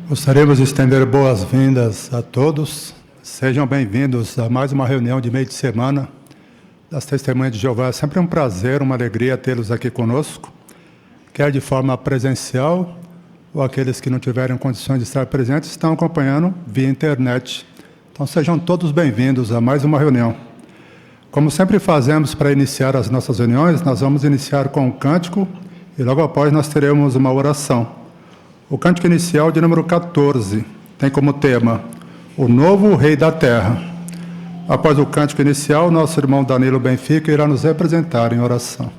Gostaríamos de estender boas-vindas a todos. Sejam bem-vindos a mais uma reunião de meio de semana das Testemunhas de Jeová. É sempre um prazer, uma alegria tê-los aqui conosco, quer de forma presencial ou aqueles que não tiverem condições de estar presentes estão acompanhando via internet. Então sejam todos bem-vindos a mais uma reunião. Como sempre fazemos para iniciar as nossas reuniões, nós vamos iniciar com um cântico e logo após nós teremos uma oração. O cântico inicial de número 14 tem como tema o novo Rei da Terra. Após o cântico inicial, nosso irmão Danilo Benfica irá nos representar em oração.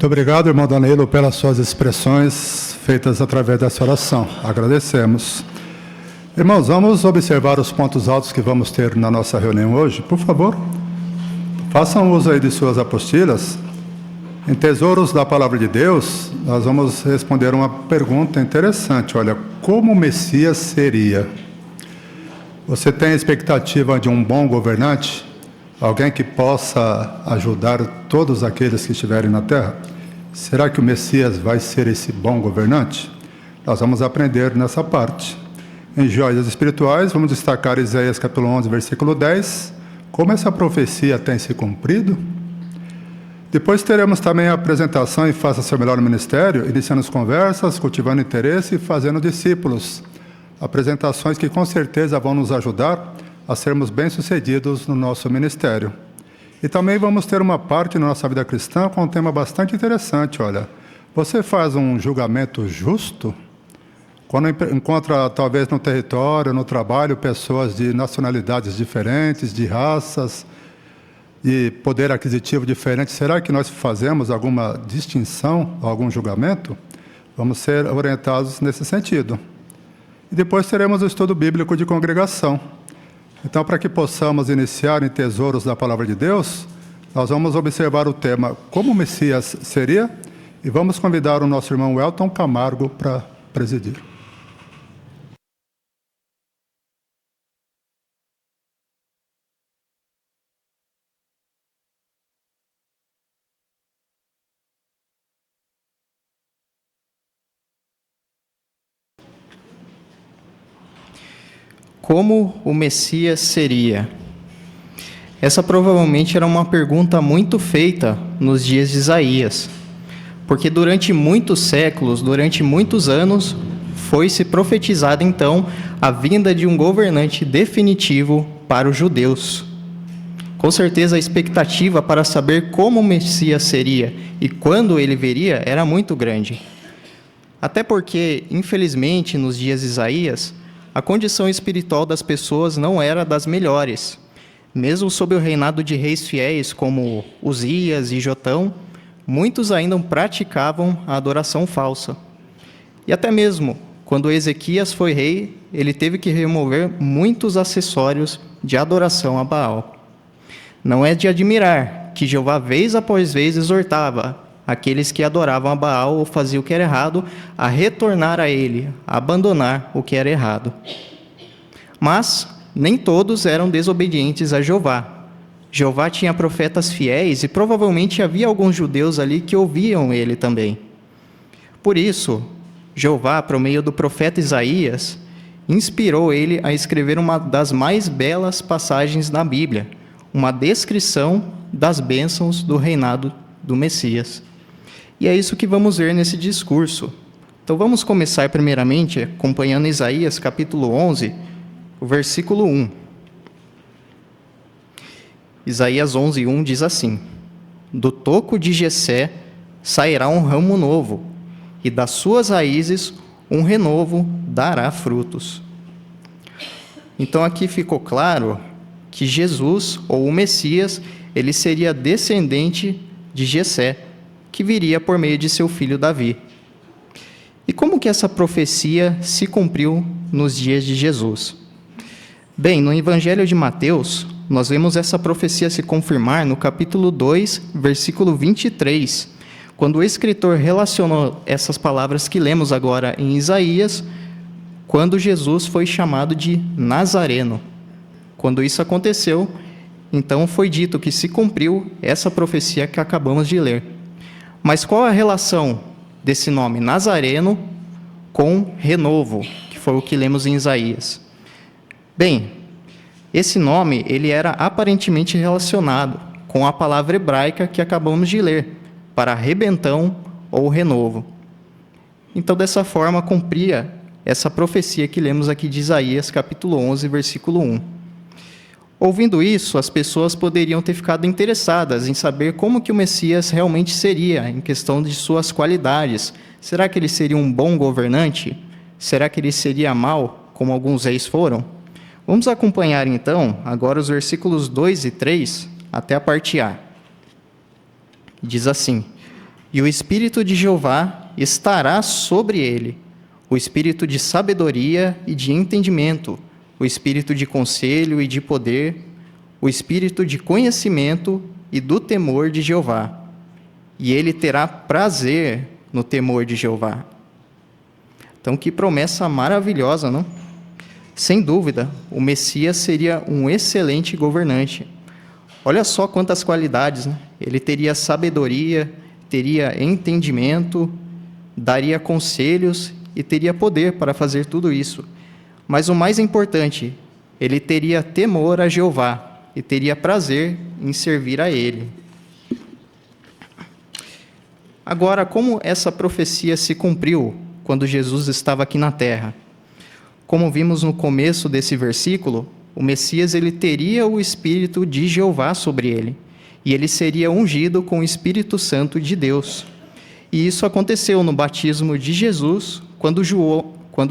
Muito obrigado, irmão Danilo, pelas suas expressões feitas através dessa oração. Agradecemos. Irmãos, vamos observar os pontos altos que vamos ter na nossa reunião hoje. Por favor, façam uso aí de suas apostilas. Em Tesouros da Palavra de Deus, nós vamos responder uma pergunta interessante. Olha, como o Messias seria? Você tem a expectativa de um bom governante? Alguém que possa ajudar todos aqueles que estiverem na terra? Será que o Messias vai ser esse bom governante? Nós vamos aprender nessa parte. Em Joias Espirituais, vamos destacar Isaías capítulo 11, versículo 10, como essa profecia tem se cumprido. Depois teremos também a apresentação e Faça Seu Melhor no Ministério, iniciando as conversas, cultivando interesse e fazendo discípulos. Apresentações que com certeza vão nos ajudar a sermos bem-sucedidos no nosso ministério. E também vamos ter uma parte na nossa vida cristã com um tema bastante interessante. Olha, você faz um julgamento justo? Quando encontra, talvez no território, no trabalho, pessoas de nacionalidades diferentes, de raças, de poder aquisitivo diferente, será que nós fazemos alguma distinção, algum julgamento? Vamos ser orientados nesse sentido. E depois teremos o estudo bíblico de congregação. Então, para que possamos iniciar em Tesouros da Palavra de Deus, nós vamos observar o tema Como o Messias seria? E vamos convidar o nosso irmão Elton Camargo para presidir. Como o Messias seria? Essa provavelmente era uma pergunta muito feita nos dias de Isaías, porque durante muitos séculos, durante muitos anos, foi-se profetizada então a vinda de um governante definitivo para os judeus. Com certeza a expectativa para saber como o Messias seria e quando ele viria era muito grande. Até porque, infelizmente, nos dias de Isaías, a condição espiritual das pessoas não era das melhores. Mesmo sob o reinado de reis fiéis como Uzias e Jotão, muitos ainda praticavam a adoração falsa. E até mesmo quando Ezequias foi rei, ele teve que remover muitos acessórios de adoração a Baal. Não é de admirar que Jeová vez após vez exortava aqueles que adoravam a Baal ou faziam o que era errado a retornar a ele, a abandonar o que era errado. Mas nem todos eram desobedientes a Jeová. Jeová tinha profetas fiéis e provavelmente havia alguns judeus ali que ouviam ele também. Por isso, Jeová, por meio do profeta Isaías, inspirou ele a escrever uma das mais belas passagens da Bíblia, uma descrição das bênçãos do reinado do Messias. E é isso que vamos ver nesse discurso. Então vamos começar primeiramente acompanhando Isaías capítulo 11, o versículo 1. Isaías 11:1 diz assim: Do toco de Jessé sairá um ramo novo, e das suas raízes um renovo dará frutos. Então aqui ficou claro que Jesus, ou o Messias, ele seria descendente de Jessé, que viria por meio de seu filho Davi. E como que essa profecia se cumpriu nos dias de Jesus? Bem, no Evangelho de Mateus, nós vemos essa profecia se confirmar no capítulo 2, versículo 23, quando o escritor relacionou essas palavras que lemos agora em Isaías, quando Jesus foi chamado de Nazareno. Quando isso aconteceu, então foi dito que se cumpriu essa profecia que acabamos de ler. Mas qual a relação desse nome Nazareno com renovo, que foi o que lemos em Isaías? Bem, esse nome ele era aparentemente relacionado com a palavra hebraica que acabamos de ler, para rebentão ou renovo. Então, dessa forma, cumpria essa profecia que lemos aqui de Isaías, capítulo 11, versículo 1. Ouvindo isso, as pessoas poderiam ter ficado interessadas em saber como que o Messias realmente seria, em questão de suas qualidades. Será que ele seria um bom governante? Será que ele seria mau, como alguns reis foram? Vamos acompanhar, então, agora os versículos 2 e 3, até a parte A. Diz assim: E o Espírito de Jeová estará sobre ele, o Espírito de sabedoria e de entendimento, o Espírito de conselho e de poder, o Espírito de conhecimento e do temor de Jeová. E ele terá prazer no temor de Jeová. Então, que promessa maravilhosa, não? Sem dúvida, o Messias seria um excelente governante. Olha só quantas qualidades, né? Ele teria sabedoria, teria entendimento, daria conselhos e teria poder para fazer tudo isso. Mas o mais importante, ele teria temor a Jeová e teria prazer em servir a ele. Agora, como essa profecia se cumpriu quando Jesus estava aqui na terra? Como vimos no começo desse versículo, o Messias ele teria o Espírito de Jeová sobre ele, e ele seria ungido com o Espírito Santo de Deus. E isso aconteceu no batismo de Jesus, quando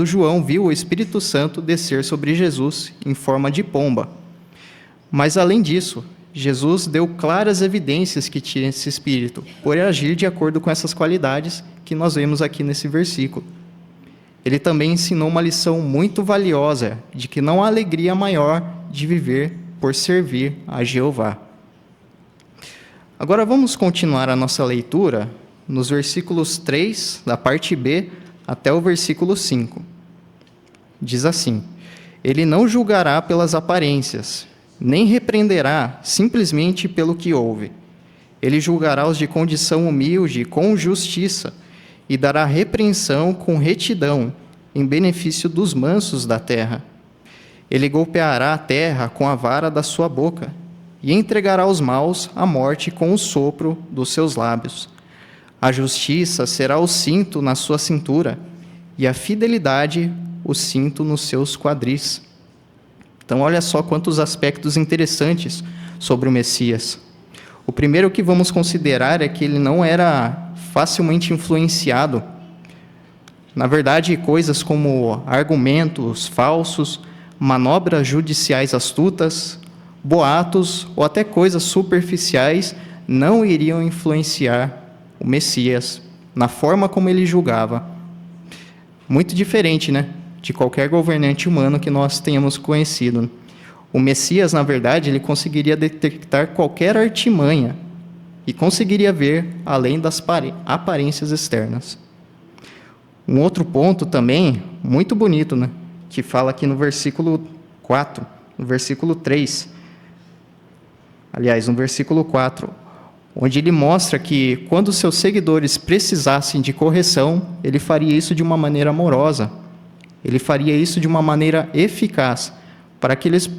João viu o Espírito Santo descer sobre Jesus em forma de pomba. Mas, além disso, Jesus deu claras evidências que tinha esse Espírito, por agir de acordo com essas qualidades que nós vemos aqui nesse versículo. Ele também ensinou uma lição muito valiosa, de que não há alegria maior de viver por servir a Jeová. Agora vamos continuar a nossa leitura nos versículos 3, da parte B, até o versículo 5. Diz assim: Ele não julgará pelas aparências, nem repreenderá simplesmente pelo que ouve. Ele julgará os de condição humilde com justiça, e dará repreensão com retidão, em benefício dos mansos da terra. Ele golpeará a terra com a vara da sua boca, e entregará os maus à morte com o sopro dos seus lábios. A justiça será o cinto na sua cintura, e a fidelidade o cinto nos seus quadris. Então, olha só quantos aspectos interessantes sobre o Messias. O primeiro que vamos considerar é que ele não era facilmente influenciado. Na verdade, coisas como argumentos falsos, manobras judiciais astutas, boatos ou até coisas superficiais não iriam influenciar o Messias na forma como ele julgava. Muito diferente, né, de qualquer governante humano que nós tenhamos conhecido. O Messias, na verdade, ele conseguiria detectar qualquer artimanha e conseguiria ver além das aparências externas. Um outro ponto também, muito bonito, né, que fala aqui no versículo 4, no versículo 3. Aliás, no versículo 4, onde ele mostra que quando seus seguidores precisassem de correção, ele faria isso de uma maneira amorosa. Ele faria isso de uma maneira eficaz, para que eles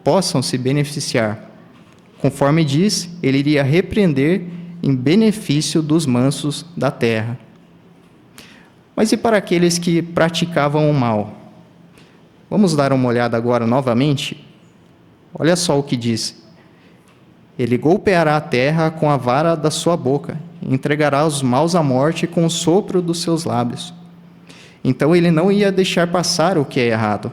possam se beneficiar. Conforme diz, ele iria repreender em benefício dos mansos da terra. Mas e para aqueles que praticavam o mal? Vamos dar uma olhada agora novamente? Olha só o que diz. Ele golpeará a terra com a vara da sua boca, e entregará os maus à morte com o sopro dos seus lábios. Então ele não ia deixar passar o que é errado.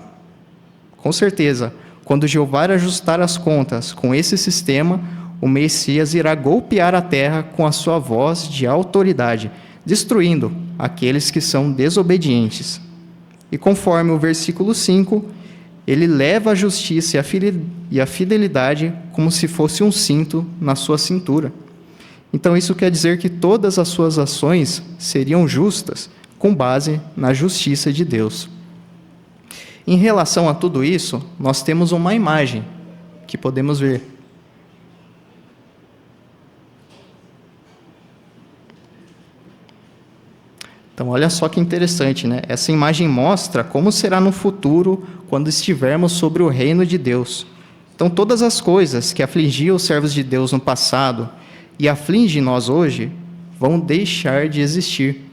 Com certeza, quando Jeová ajustar as contas com esse sistema, o Messias irá golpear a terra com a sua voz de autoridade, destruindo aqueles que são desobedientes. E conforme o versículo 5, ele leva a justiça e a fidelidade como se fosse um cinto na sua cintura. Então isso quer dizer que todas as suas ações seriam justas, com base na justiça de Deus. Em relação a tudo isso, nós temos uma imagem que podemos ver. Então, olha só que interessante, né? Essa imagem mostra como será no futuro quando estivermos sobre o reino de Deus. Então, todas as coisas que afligiam os servos de Deus no passado e afligem nós hoje vão deixar de existir.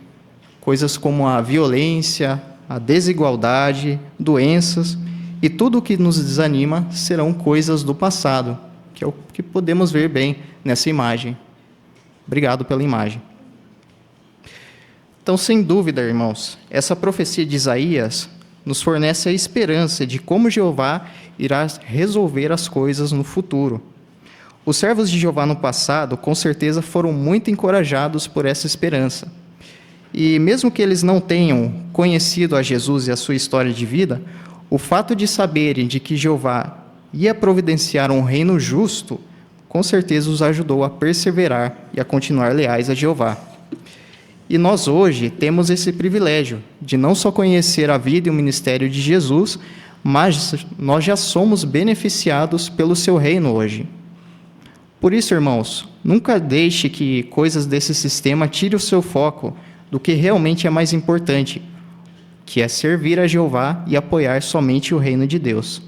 Coisas como a violência, a desigualdade, doenças e tudo o que nos desanima serão coisas do passado, que é o que podemos ver bem nessa imagem. Obrigado pela imagem. Então, sem dúvida, irmãos, essa profecia de Isaías nos fornece a esperança de como Jeová irá resolver as coisas no futuro. Os servos de Jeová no passado, com certeza, foram muito encorajados por essa esperança. E mesmo que eles não tenham conhecido a Jesus e a sua história de vida, o fato de saberem de que Jeová ia providenciar um reino justo, com certeza os ajudou a perseverar e a continuar leais a Jeová. E nós hoje temos esse privilégio de não só conhecer a vida e o ministério de Jesus, mas nós já somos beneficiados pelo seu reino hoje. Por isso, irmãos, nunca deixe que coisas desse sistema tirem o seu foco do que realmente é mais importante, que é servir a Jeová e apoiar somente o reino de Deus.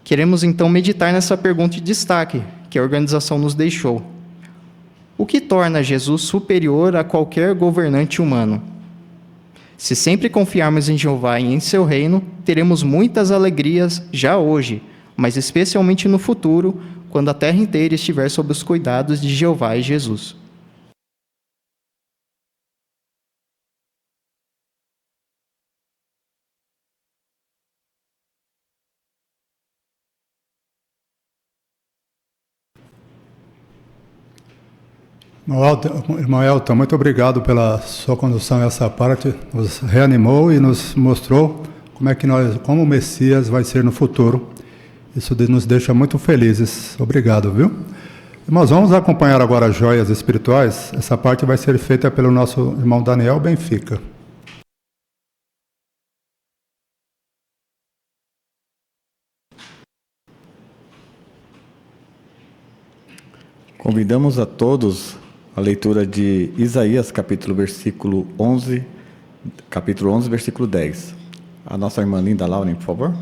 Queremos então meditar nessa pergunta de destaque que a organização nos deixou. O que torna Jesus superior a qualquer governante humano? Se sempre confiarmos em Jeová e em seu reino, teremos muitas alegrias já hoje, mas especialmente no futuro, quando a terra inteira estiver sob os cuidados de Jeová e Jesus. Irmão Elton, muito obrigado pela sua condução a essa parte. Nos reanimou e nos mostrou como o Messias vai ser no futuro. Isso nos deixa muito felizes. Obrigado, viu? Irmãos, vamos acompanhar agora as joias espirituais. Essa parte vai ser feita pelo nosso irmão Daniel Benfica. Convidamos a todos a leitura de Isaías, capítulo 11, versículo 10. A nossa irmã Linda Lauren, por favor.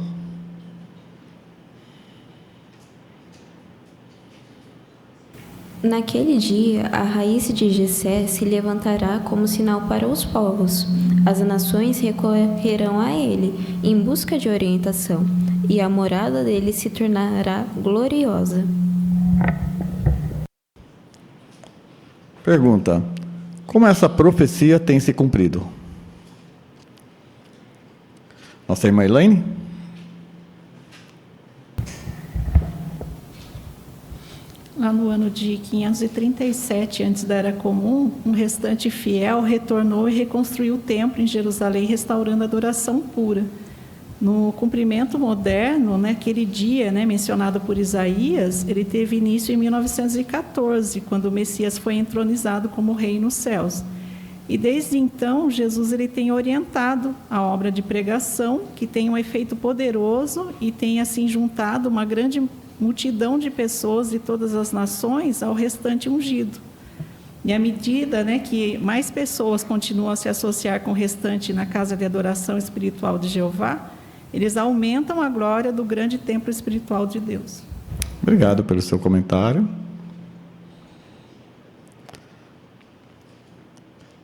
Naquele dia, a raiz de Jessé se levantará como sinal para os povos. As nações recorrerão a ele em busca de orientação. e a morada dele se tornará gloriosa. Pergunta: como essa profecia tem se cumprido? Nossa irmã Elaine? Lá no ano de 537 antes da Era Comum, um restante fiel retornou e reconstruiu o templo em Jerusalém, restaurando a adoração pura. No cumprimento moderno, naquele dia, mencionado por Isaías, ele teve início em 1914, quando o Messias foi entronizado como rei nos céus. E desde então, Jesus ele tem orientado a obra de pregação, que tem um efeito poderoso e tem assim juntado uma grande multidão de pessoas de todas as nações ao restante ungido. E à medida que mais pessoas continuam a se associar com o restante na casa de adoração espiritual de Jeová, eles aumentam a glória do grande templo espiritual de Deus. Obrigado pelo seu comentário.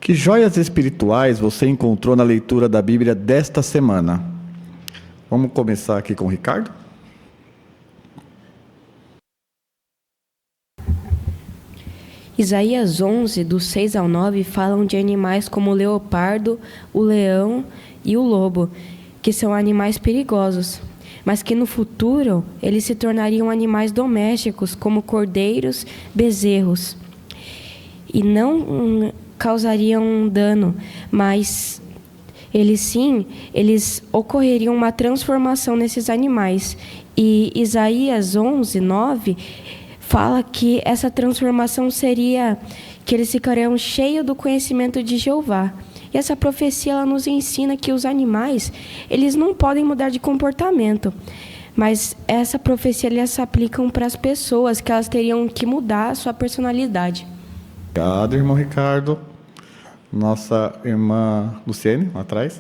Que joias espirituais você encontrou na leitura da Bíblia desta semana? Vamos começar aqui com o Ricardo? Isaías 11, do 6 ao 9, falam de animais como o leopardo, o leão e o lobo, que são animais perigosos, mas que no futuro eles se tornariam animais domésticos, como cordeiros, bezerros, e não causariam dano, mas eles ocorreriam uma transformação nesses animais. E Isaías 11, 9, fala que essa transformação seria que eles ficariam cheios do conhecimento de Jeová. E essa profecia ela nos ensina que os animais, eles não podem mudar de comportamento, mas essa profecia elas se aplicam para as pessoas, que elas teriam que mudar a sua personalidade. Obrigado, irmão Ricardo. Nossa irmã Luciene, lá atrás.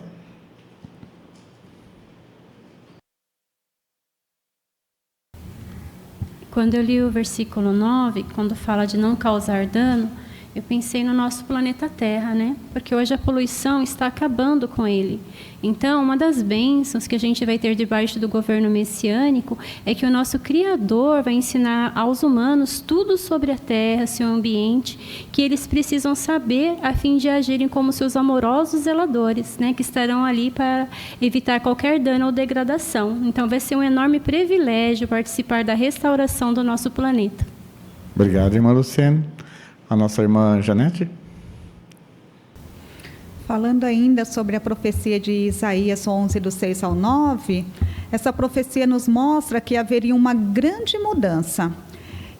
Quando eu li o versículo 9, quando fala de não causar dano, eu pensei no nosso planeta Terra, Porque hoje a poluição está acabando com ele. Então, uma das bênçãos que a gente vai ter debaixo do governo messiânico é que o nosso Criador vai ensinar aos humanos tudo sobre a Terra, seu ambiente, que eles precisam saber a fim de agirem como seus amorosos zeladores, que estarão ali para evitar qualquer dano ou degradação. Então, vai ser um enorme privilégio participar da restauração do nosso planeta. Obrigado, irmã Luciene. A nossa irmã Janete. Falando ainda sobre a profecia de Isaías 11, do 6 ao 9, essa profecia nos mostra que haveria uma grande mudança.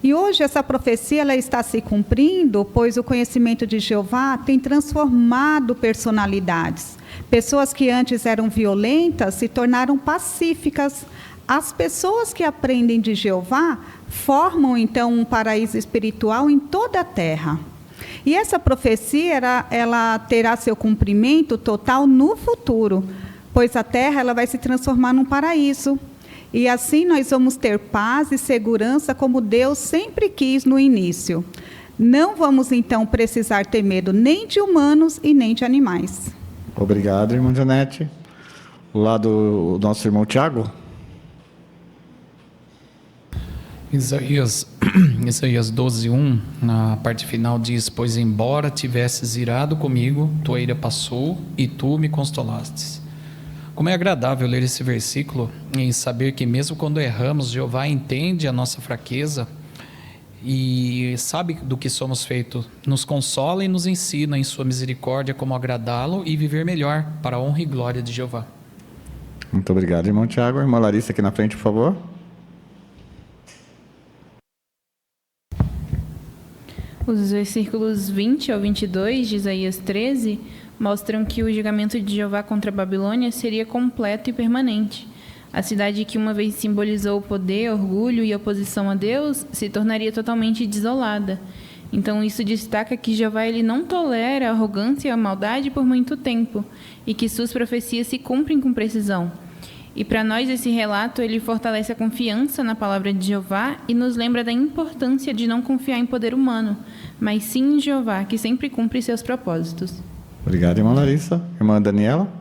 E hoje essa profecia ela está se cumprindo, pois o conhecimento de Jeová tem transformado personalidades. Pessoas que antes eram violentas se tornaram pacíficas. As pessoas que aprendem de Jeová formam, então, um paraíso espiritual em toda a terra. E essa profecia, ela terá seu cumprimento total no futuro, pois a terra ela vai se transformar num paraíso. E assim nós vamos ter paz e segurança como Deus sempre quis no início. Não vamos, então, precisar ter medo nem de humanos e nem de animais. Obrigado, irmã Janete. Lá do nosso irmão Tiago. Isaías 12:1, na parte final diz: pois embora tivesses irado comigo, tua ira passou e tu me consolastes. Como é agradável ler esse versículo e saber que mesmo quando erramos, Jeová entende a nossa fraqueza e sabe do que somos feitos, nos consola e nos ensina em sua misericórdia como agradá-lo e viver melhor para a honra e glória de Jeová. Muito obrigado, irmão Tiago. Irmã Larissa, aqui na frente, por favor. Os versículos 20 ao 22 de Isaías 13 mostram que o julgamento de Jeová contra a Babilônia seria completo e permanente. A cidade que uma vez simbolizou o poder, orgulho e oposição a Deus se tornaria totalmente desolada. Então isso destaca que Jeová ele não tolera a arrogância e a maldade por muito tempo e que suas profecias se cumprem com precisão. E para nós esse relato ele fortalece a confiança na palavra de Jeová e nos lembra da importância de não confiar em poder humano, mas sim em Jeová, que sempre cumpre seus propósitos. Obrigado, irmã Larissa. Irmã Daniela.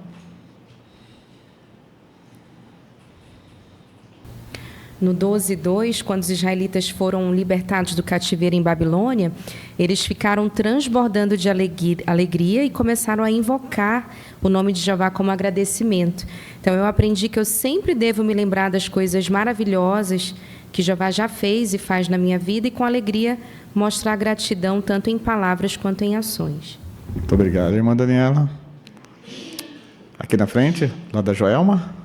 No 12:2, quando os israelitas foram libertados do cativeiro em Babilônia, eles ficaram transbordando de alegria e começaram a invocar o nome de Jeová como agradecimento. Então, eu aprendi que eu sempre devo me lembrar das coisas maravilhosas que Jeová já fez e faz na minha vida e, com alegria, mostrar gratidão tanto em palavras quanto em ações. Muito obrigado, irmã Daniela. Aqui na frente, lá da Joelma.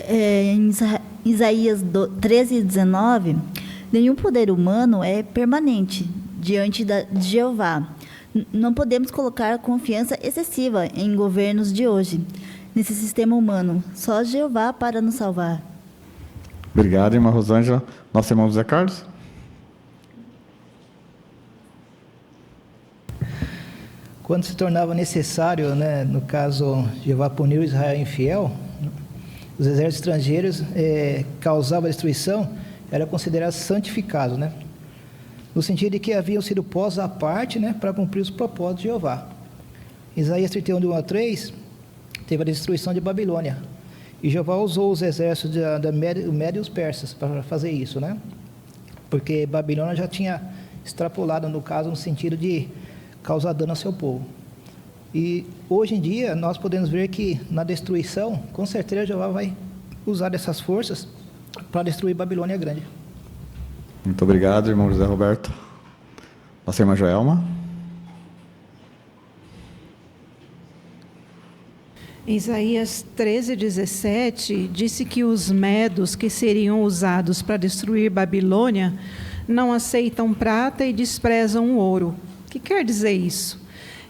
Em Isaías 13:19, nenhum poder humano é permanente diante de Jeová. Não podemos colocar confiança excessiva em governos de hoje, nesse sistema humano. Só Jeová para nos salvar. Obrigado, irmã Rosângela. Nosso irmão José Carlos. Quando se tornava necessário, no caso, Jeová punir o Israel infiel, os exércitos estrangeiros causavam destruição, era considerado santificado, no sentido de que haviam sido postos à parte, para cumprir os propósitos de Jeová. Isaías 31, 1-3, teve a destruição de Babilônia, e Jeová usou os exércitos da Média e os persas para fazer isso, porque Babilônia já tinha extrapolado, no caso, no sentido de causar dano ao seu povo. E hoje em dia nós podemos ver que na destruição, com certeza Jeová vai usar dessas forças para destruir Babilônia Grande. Muito obrigado, irmão José Roberto. Nossa irmã Joelma. Isaías 13:17 disse que os medos que seriam usados para destruir Babilônia não aceitam prata e desprezam o ouro. O que quer dizer isso?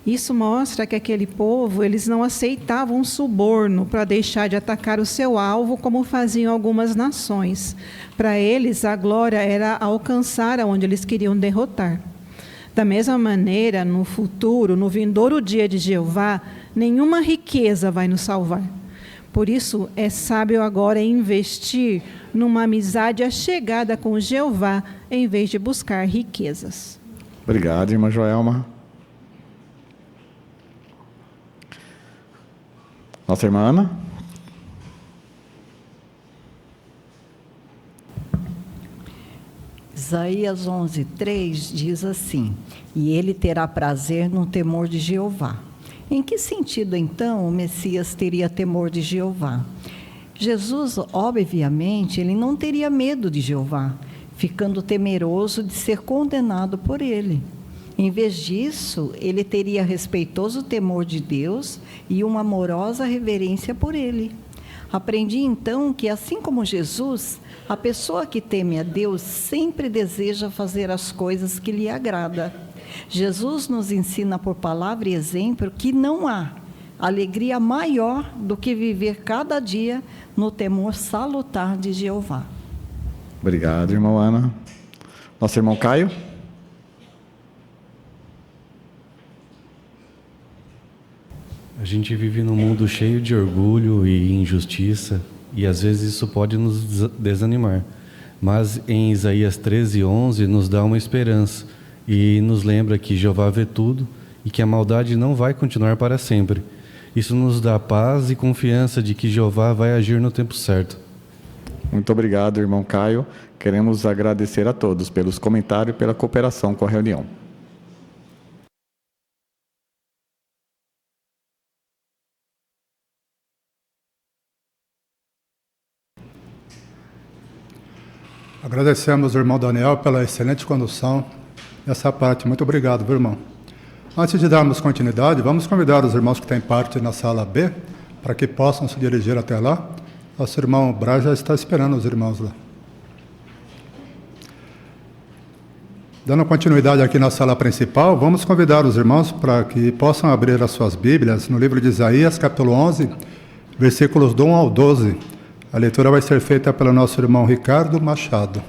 Isso mostra que aquele povo, eles não aceitavam um suborno para deixar de atacar o seu alvo, como faziam algumas nações. Para eles, a glória era alcançar aonde eles queriam derrotar. Da mesma maneira, no futuro, no vindouro dia de Jeová, nenhuma riqueza vai nos salvar. Por isso, é sábio agora investir numa amizade achegada com Jeová, em vez de buscar riquezas. Obrigado, irmã Joelma. Nossa irmã Ana. Isaías 11:3 diz assim: e ele terá prazer no temor de Jeová. Em que sentido, então, o Messias teria temor de Jeová? Jesus, obviamente, ele não teria medo de Jeová, ficando temeroso de ser condenado por ele. Em vez disso, ele teria respeitoso temor de Deus e uma amorosa reverência por ele. Aprendi então que, assim como Jesus, a pessoa que teme a Deus sempre deseja fazer as coisas que lhe agrada. Jesus nos ensina por palavra e exemplo que não há alegria maior do que viver cada dia no temor salutar de Jeová. Obrigado, irmão Ana. Nosso irmão Caio. A gente vive num mundo cheio de orgulho e injustiça, e às vezes isso pode nos desanimar. Mas em Isaías 13:11 nos dá uma esperança e nos lembra que Jeová vê tudo e que a maldade não vai continuar para sempre. Isso nos dá paz e confiança de que Jeová vai agir no tempo certo. Muito obrigado, irmão Caio. Queremos agradecer a todos pelos comentários e pela cooperação com a reunião. Agradecemos ao irmão Daniel pela excelente condução dessa parte. Muito obrigado, viu, irmão? Antes de darmos continuidade, vamos convidar os irmãos que têm parte na sala B para que possam se dirigir até lá. Nosso irmão Braz já está esperando os irmãos lá. Dando continuidade aqui na sala principal, vamos convidar os irmãos para que possam abrir as suas Bíblias no livro de Isaías, capítulo 11, versículos do 1 ao 12. A leitura vai ser feita pelo nosso irmão Ricardo Machado.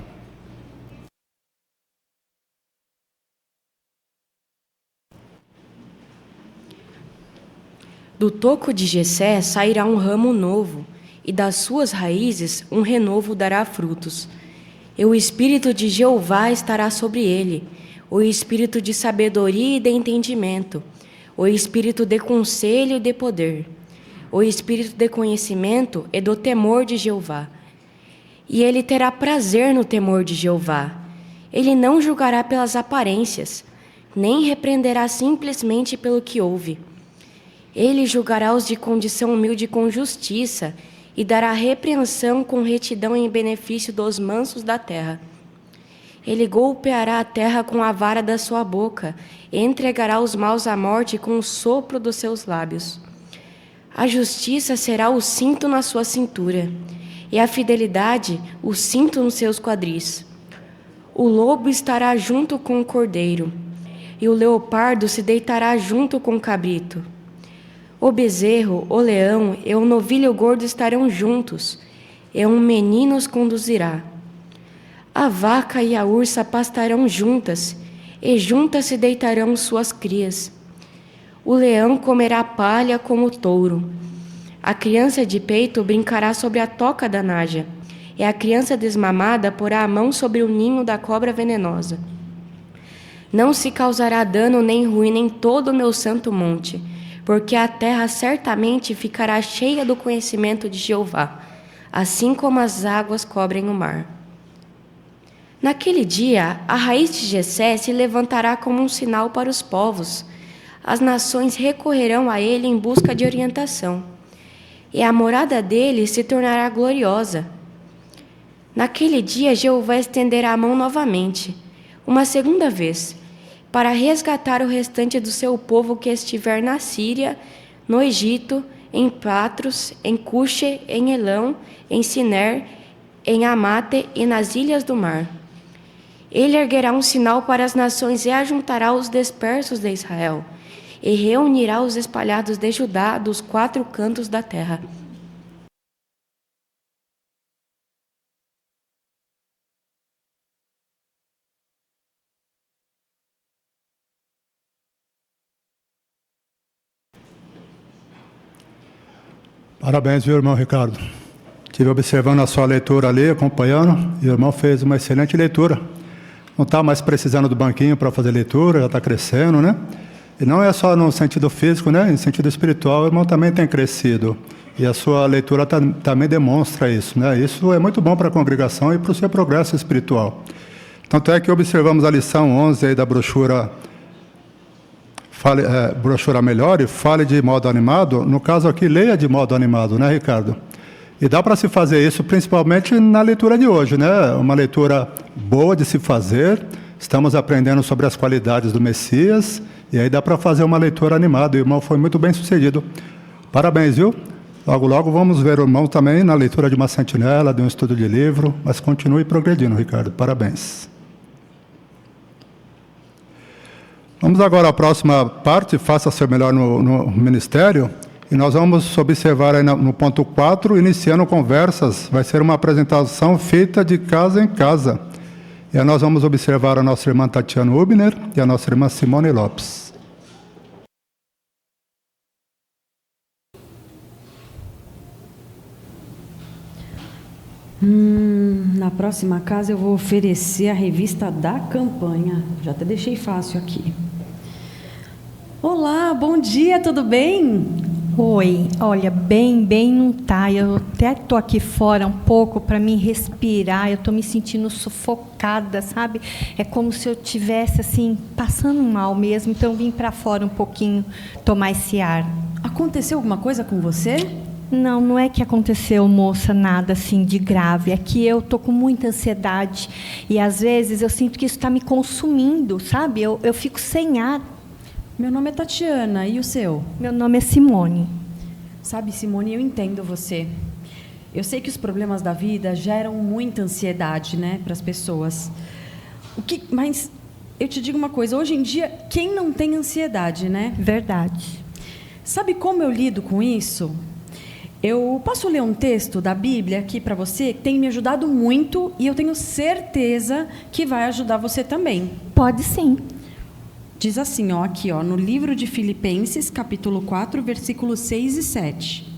Do toco de Jessé sairá um ramo novo, e das suas raízes um renovo dará frutos. E o Espírito de Jeová estará sobre ele, o Espírito de sabedoria e de entendimento, o Espírito de conselho e de poder, o espírito de conhecimento e do temor de Jeová. E ele terá prazer no temor de Jeová. Ele não julgará pelas aparências, nem repreenderá simplesmente pelo que ouve. Ele julgará os de condição humilde com justiça e dará repreensão com retidão em benefício dos mansos da terra. Ele golpeará a terra com a vara da sua boca e entregará os maus à morte com o sopro dos seus lábios. A justiça será o cinto na sua cintura, e a fidelidade o cinto nos seus quadris. O lobo estará junto com o cordeiro, e o leopardo se deitará junto com o cabrito. O bezerro, o leão e o novilho gordo estarão juntos, e um menino os conduzirá. A vaca e a ursa pastarão juntas, e juntas se deitarão suas crias. O leão comerá palha como o touro. A criança de peito brincará sobre a toca da naja, e a criança desmamada porá a mão sobre o ninho da cobra venenosa. Não se causará dano nem ruína em todo o meu santo monte, porque a terra certamente ficará cheia do conhecimento de Jeová, assim como as águas cobrem o mar. Naquele dia, a raiz de Jessé se levantará como um sinal para os povos. As nações recorrerão a ele em busca de orientação, e a morada dele se tornará gloriosa. Naquele dia, Jeová estenderá a mão novamente, uma segunda vez, para resgatar o restante do seu povo que estiver na Síria, no Egito, em Patros, em Cuxe, em Elão, em Siner, em Amate e nas ilhas do mar. Ele erguerá um sinal para as nações e ajuntará os dispersos de Israel, e reunirá os espalhados de Judá dos 4 cantos da terra. Parabéns, viu, irmão Ricardo? Estive observando a sua leitura ali, acompanhando, e o irmão fez uma excelente leitura. Não está mais precisando do banquinho para fazer leitura, já está crescendo, né? E não é só no sentido físico, né? Em sentido espiritual, o irmão também tem crescido. E a sua leitura também demonstra isso, né? Isso é muito bom para a congregação e para o seu progresso espiritual. Tanto é que observamos a lição 11 aí da brochura brochura Melhore, fale de modo animado. No caso aqui, leia de modo animado, né, Ricardo? E dá para se fazer isso principalmente na leitura de hoje, né? Uma leitura boa de se fazer. Estamos aprendendo sobre as qualidades do Messias, e aí dá para fazer uma leitura animada. O irmão foi muito bem sucedido. Parabéns, viu? Logo, logo vamos ver o irmão também na leitura de uma sentinela, de um estudo de livro, mas continue progredindo, Ricardo. Parabéns. Vamos agora à próxima parte, faça seu melhor no ministério. E nós vamos observar aí no ponto 4, iniciando conversas. Vai ser uma apresentação feita de casa em casa. E aí nós vamos observar a nossa irmã Tatiana Hubner e a nossa irmã Simone Lopes. Na próxima casa eu vou oferecer a revista da campanha. Já até deixei fácil aqui. Olá, bom dia, tudo bem? Oi, olha, bem não tá. Eu até estou aqui fora um pouco para me respirar. Eu estou me sentindo sufocada, sabe? É como se eu tivesse assim passando mal mesmo. Então eu vim para fora um pouquinho tomar esse ar. Aconteceu alguma coisa com você? Não é que aconteceu, moça, nada assim de grave. É que eu tô com muita ansiedade e às vezes eu sinto que isso está me consumindo, sabe? Eu fico sem ar. Meu nome é Tatiana, e o seu? Meu nome é Simone. Sabe, Simone, eu entendo você. Eu sei que os problemas da vida geram muita ansiedade, né, para as pessoas. Mas eu te digo uma coisa, hoje em dia, quem não tem ansiedade, né? Verdade. Sabe como eu lido com isso? Eu posso ler um texto da Bíblia aqui para você, que tem me ajudado muito, e eu tenho certeza que vai ajudar você também. Pode sim. Diz assim, aqui, no livro de Filipenses, capítulo 4, versículos 6 e 7.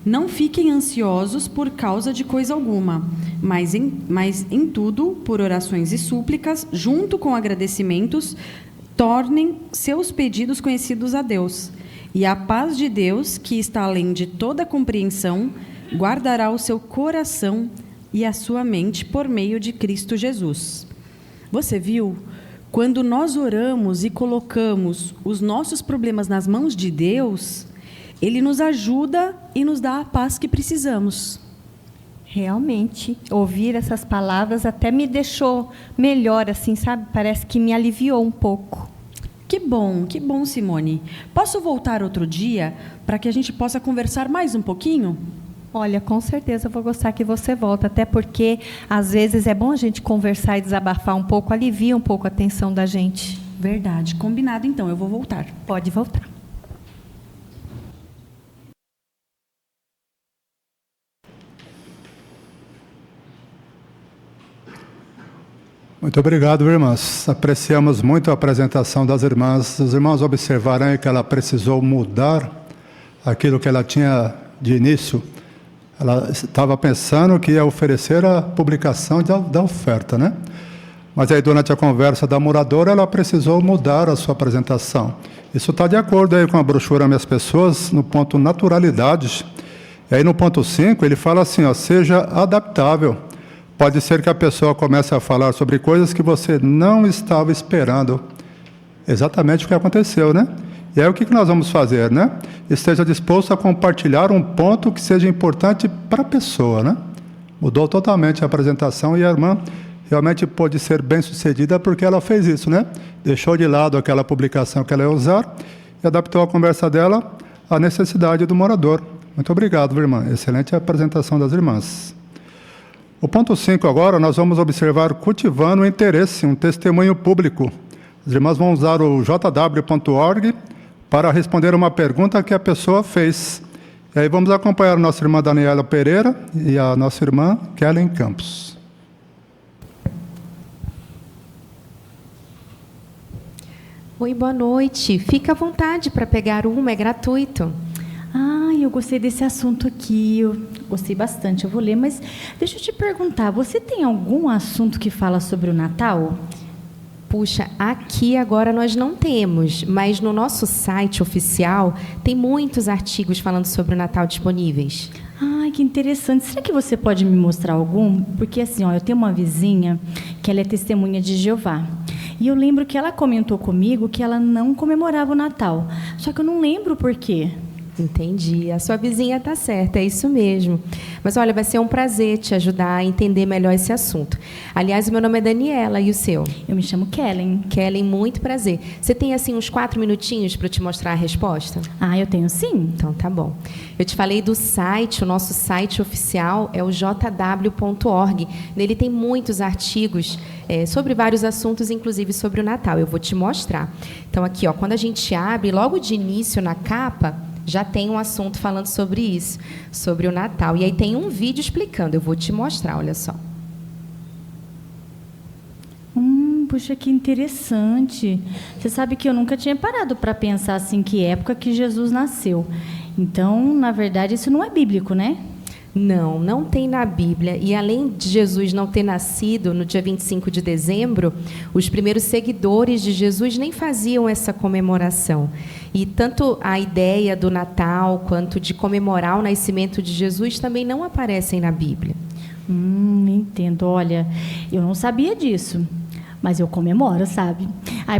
Não fiquem ansiosos por causa de coisa alguma, mas em tudo, por orações e súplicas, junto com agradecimentos, tornem seus pedidos conhecidos a Deus. E a paz de Deus, que está além de toda compreensão, guardará o seu coração e a sua mente por meio de Cristo Jesus. Você viu? Quando nós oramos e colocamos os nossos problemas nas mãos de Deus, Ele nos ajuda e nos dá a paz que precisamos. Realmente, ouvir essas palavras até me deixou melhor, assim, sabe? Parece que me aliviou um pouco. Que bom, Simone. Posso voltar outro dia para que a gente possa conversar mais um pouquinho? Olha, com certeza eu vou gostar que você volte, até porque às vezes é bom a gente conversar e desabafar um pouco, alivia um pouco a tensão da gente. Verdade, combinado então, eu vou voltar. Pode voltar. Muito obrigado, irmãs. Apreciamos muito a apresentação das irmãs. Os irmãos observarão que ela precisou mudar aquilo que ela tinha de início. Ela estava pensando que ia oferecer a publicação da oferta, né? Mas aí, durante a conversa da moradora, ela precisou mudar a sua apresentação. Isso está de acordo aí com a brochura Minhas Pessoas, no ponto naturalidade. E aí, no ponto 5, ele fala assim, ó, seja adaptável. Pode ser que a pessoa comece a falar sobre coisas que você não estava esperando. Exatamente o que aconteceu, né? E aí o que nós vamos fazer, né? Esteja disposto a compartilhar um ponto que seja importante para a pessoa, né? Mudou totalmente a apresentação e a irmã realmente pôde ser bem-sucedida porque ela fez isso, né? Deixou de lado aquela publicação que ela ia usar e adaptou a conversa dela à necessidade do morador. Muito obrigado, irmã. Excelente apresentação das irmãs. O ponto 5 agora, nós vamos observar cultivando o interesse, um testemunho público. As irmãs vão usar o jw.org para responder uma pergunta que a pessoa fez. E aí vamos acompanhar a nossa irmã Daniela Pereira e a nossa irmã Kellen Campos. Oi, boa noite. Fica à vontade para pegar uma, é gratuito. Eu gostei desse assunto aqui, eu gostei bastante, eu vou ler, mas deixa eu te perguntar, você tem algum assunto que fala sobre o Natal? Puxa, aqui agora nós não temos, mas no nosso site oficial tem muitos artigos falando sobre o Natal disponíveis. Ai, que interessante. Será que você pode me mostrar algum? Porque assim, eu tenho uma vizinha que ela é testemunha de Jeová. E eu lembro que ela comentou comigo que ela não comemorava o Natal. Só que eu não lembro por quê. Entendi. A sua vizinha está certa, é isso mesmo. Mas, olha, vai ser um prazer te ajudar a entender melhor esse assunto. Aliás, o meu nome é Daniela, e o seu? Eu me chamo Kellen. Kellen, muito prazer. Você tem, assim, uns 4 minutinhos para eu te mostrar a resposta? Eu tenho sim. Então, tá bom. Eu te falei do site, o nosso site oficial é o jw.org. Nele tem muitos artigos sobre vários assuntos, inclusive sobre o Natal. Eu vou te mostrar. Então, aqui, ó, quando a gente abre, logo de início na capa, já tem um assunto falando sobre isso, sobre o Natal. E aí tem um vídeo explicando, eu vou te mostrar, olha só. Puxa, que interessante. Você sabe que eu nunca tinha parado para pensar assim, que época que Jesus nasceu. Então, na verdade, isso não é bíblico, né? Não, não tem na Bíblia. E além de Jesus não ter nascido no dia 25 de dezembro, os primeiros seguidores de Jesus nem faziam essa comemoração. E tanto a ideia do Natal quanto de comemorar o nascimento de Jesus também não aparecem na Bíblia. Entendo. Olha, eu não sabia disso. Mas eu comemoro, sabe?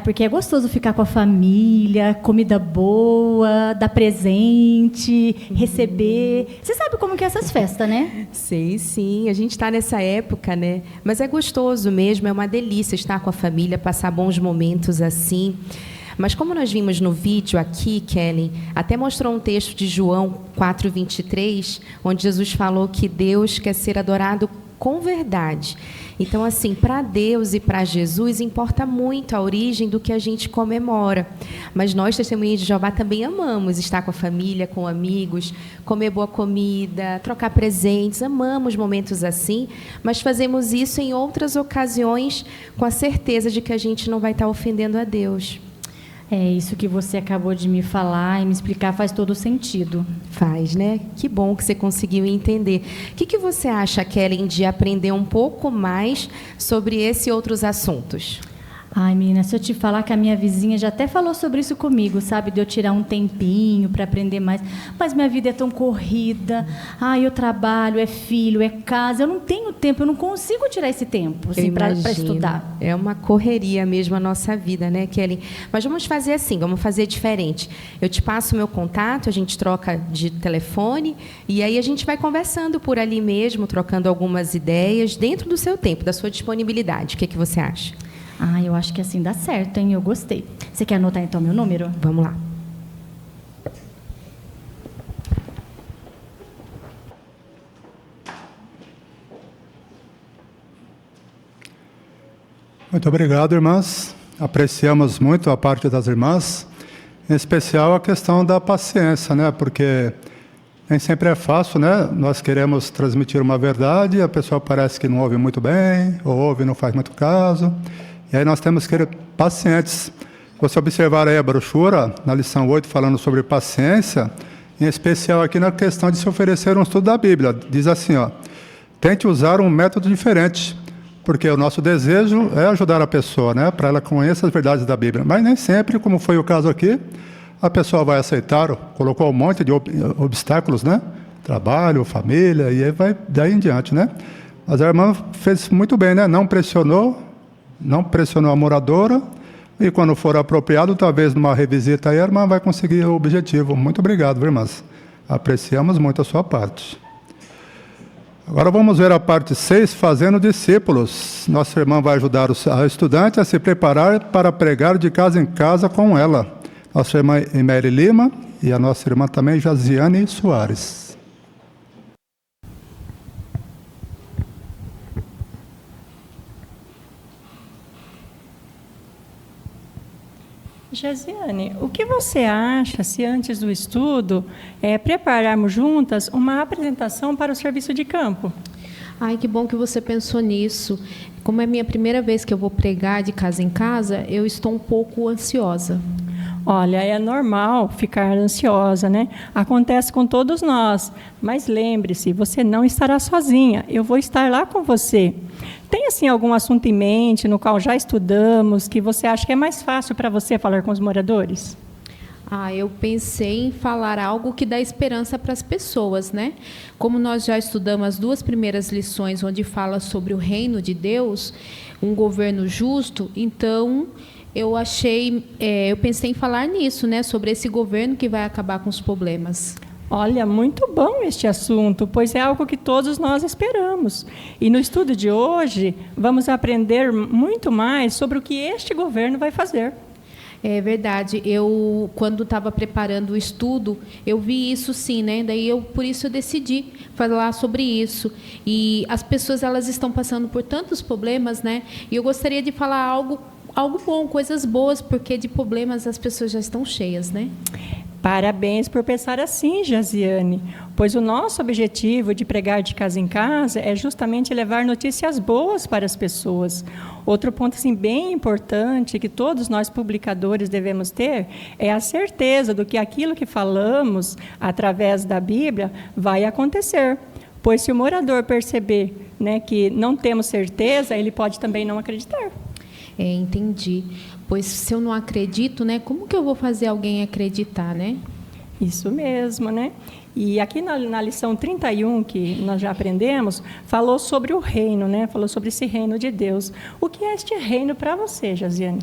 Porque é gostoso ficar com a família, comida boa, dar presente, receber. Você sabe como que é essas festas, né? Sei, sim. A gente está nessa época, né? Mas é gostoso mesmo, é uma delícia estar com a família, passar bons momentos assim. Mas como nós vimos no vídeo aqui, Kellen, até mostrou um texto de João 4:23, onde Jesus falou que Deus quer ser adorado com verdade. Então, assim, para Deus e para Jesus importa muito a origem do que a gente comemora. Mas nós, testemunhas de Jeová, também amamos estar com a família, com amigos, comer boa comida, trocar presentes, amamos momentos assim, mas fazemos isso em outras ocasiões com a certeza de que a gente não vai estar ofendendo a Deus. Isso que você acabou de me falar e me explicar faz todo sentido. Faz, né? Que bom que você conseguiu entender. O que você acha, Kellen, de aprender um pouco mais sobre esse e outros assuntos? Ai, menina, se eu te falar que a minha vizinha já até falou sobre isso comigo, sabe? De eu tirar um tempinho para aprender mais. Mas minha vida é tão corrida. Ai, eu trabalho, é filho, é casa. Eu não tenho tempo, eu não consigo tirar esse tempo assim, para estudar. É uma correria mesmo a nossa vida, né, Kelly? Mas vamos fazer assim, vamos fazer diferente. Eu te passo o meu contato, a gente troca de telefone e aí a gente vai conversando por ali mesmo, trocando algumas ideias dentro do seu tempo, da sua disponibilidade. O que você acha? Ah, eu acho que assim dá certo, hein? Eu gostei. Você quer anotar então meu número? Vamos lá. Muito obrigado, irmãs. Apreciamos muito a parte das irmãs, em especial a questão da paciência, né? Porque nem sempre é fácil, né? Nós queremos transmitir uma verdade, a pessoa parece que não ouve muito bem, ou ouve e não faz muito caso. E aí nós temos que ser pacientes. Se você observar aí a brochura, na lição 8, falando sobre paciência, em especial aqui na questão de se oferecer um estudo da Bíblia. Diz assim, ó, tente usar um método diferente, porque o nosso desejo é ajudar a pessoa, né, para ela conhecer as verdades da Bíblia. Mas nem sempre, como foi o caso aqui, a pessoa vai aceitar, colocou um monte de obstáculos, né? Trabalho, família, e aí vai daí em diante, né? Mas a irmã fez muito bem, né? Não pressionou a moradora, e quando for apropriado, talvez numa revisita aí, a irmã vai conseguir o objetivo. Muito obrigado, irmãs. Apreciamos muito a sua parte. Agora vamos ver a parte 6, fazendo discípulos. Nossa irmã vai ajudar a estudante a se preparar para pregar de casa em casa com ela. Nossa irmã Emery Lima e a nossa irmã também Jaziane Soares. Jaziane, o que você acha se antes do estudo prepararmos juntas uma apresentação para o serviço de campo? Ai, que bom que você pensou nisso. Como é minha primeira vez que eu vou pregar de casa em casa, eu estou um pouco ansiosa. Olha, é normal ficar ansiosa, né? Acontece com todos nós. Mas lembre-se, você não estará sozinha. Eu vou estar lá com você. Tem, assim, algum assunto em mente no qual já estudamos, que você acha que é mais fácil para você falar com os moradores? Eu pensei em falar algo que dá esperança para as pessoas, né? Como nós já estudamos as 2 primeiras lições, onde fala sobre o reino de Deus, um governo justo, então eu pensei em falar nisso, né? Sobre esse governo que vai acabar com os problemas. Olha, muito bom este assunto, pois é algo que todos nós esperamos. E no estudo de hoje, vamos aprender muito mais sobre o que este governo vai fazer. É verdade. Quando estava preparando o estudo, eu vi isso sim, né? Por isso eu decidi falar sobre isso. E as pessoas, elas estão passando por tantos problemas, né? E eu gostaria de falar algo bom, coisas boas, porque de problemas as pessoas já estão cheias, né? Parabéns por pensar assim, Jaziane, pois o nosso objetivo de pregar de casa em casa é justamente levar notícias boas para as pessoas. Outro ponto assim, bem importante que todos nós publicadores devemos ter é a certeza do que aquilo que falamos através da Bíblia vai acontecer. Pois se o morador perceber, né, que não temos certeza, ele pode também não acreditar. Entendi. Pois se eu não acredito, né, como que eu vou fazer alguém acreditar, né? Isso mesmo, né? E aqui na lição 31, que nós já aprendemos, falou sobre o reino, né? Falou sobre esse reino de Deus. O que é este reino para você, Jaziane?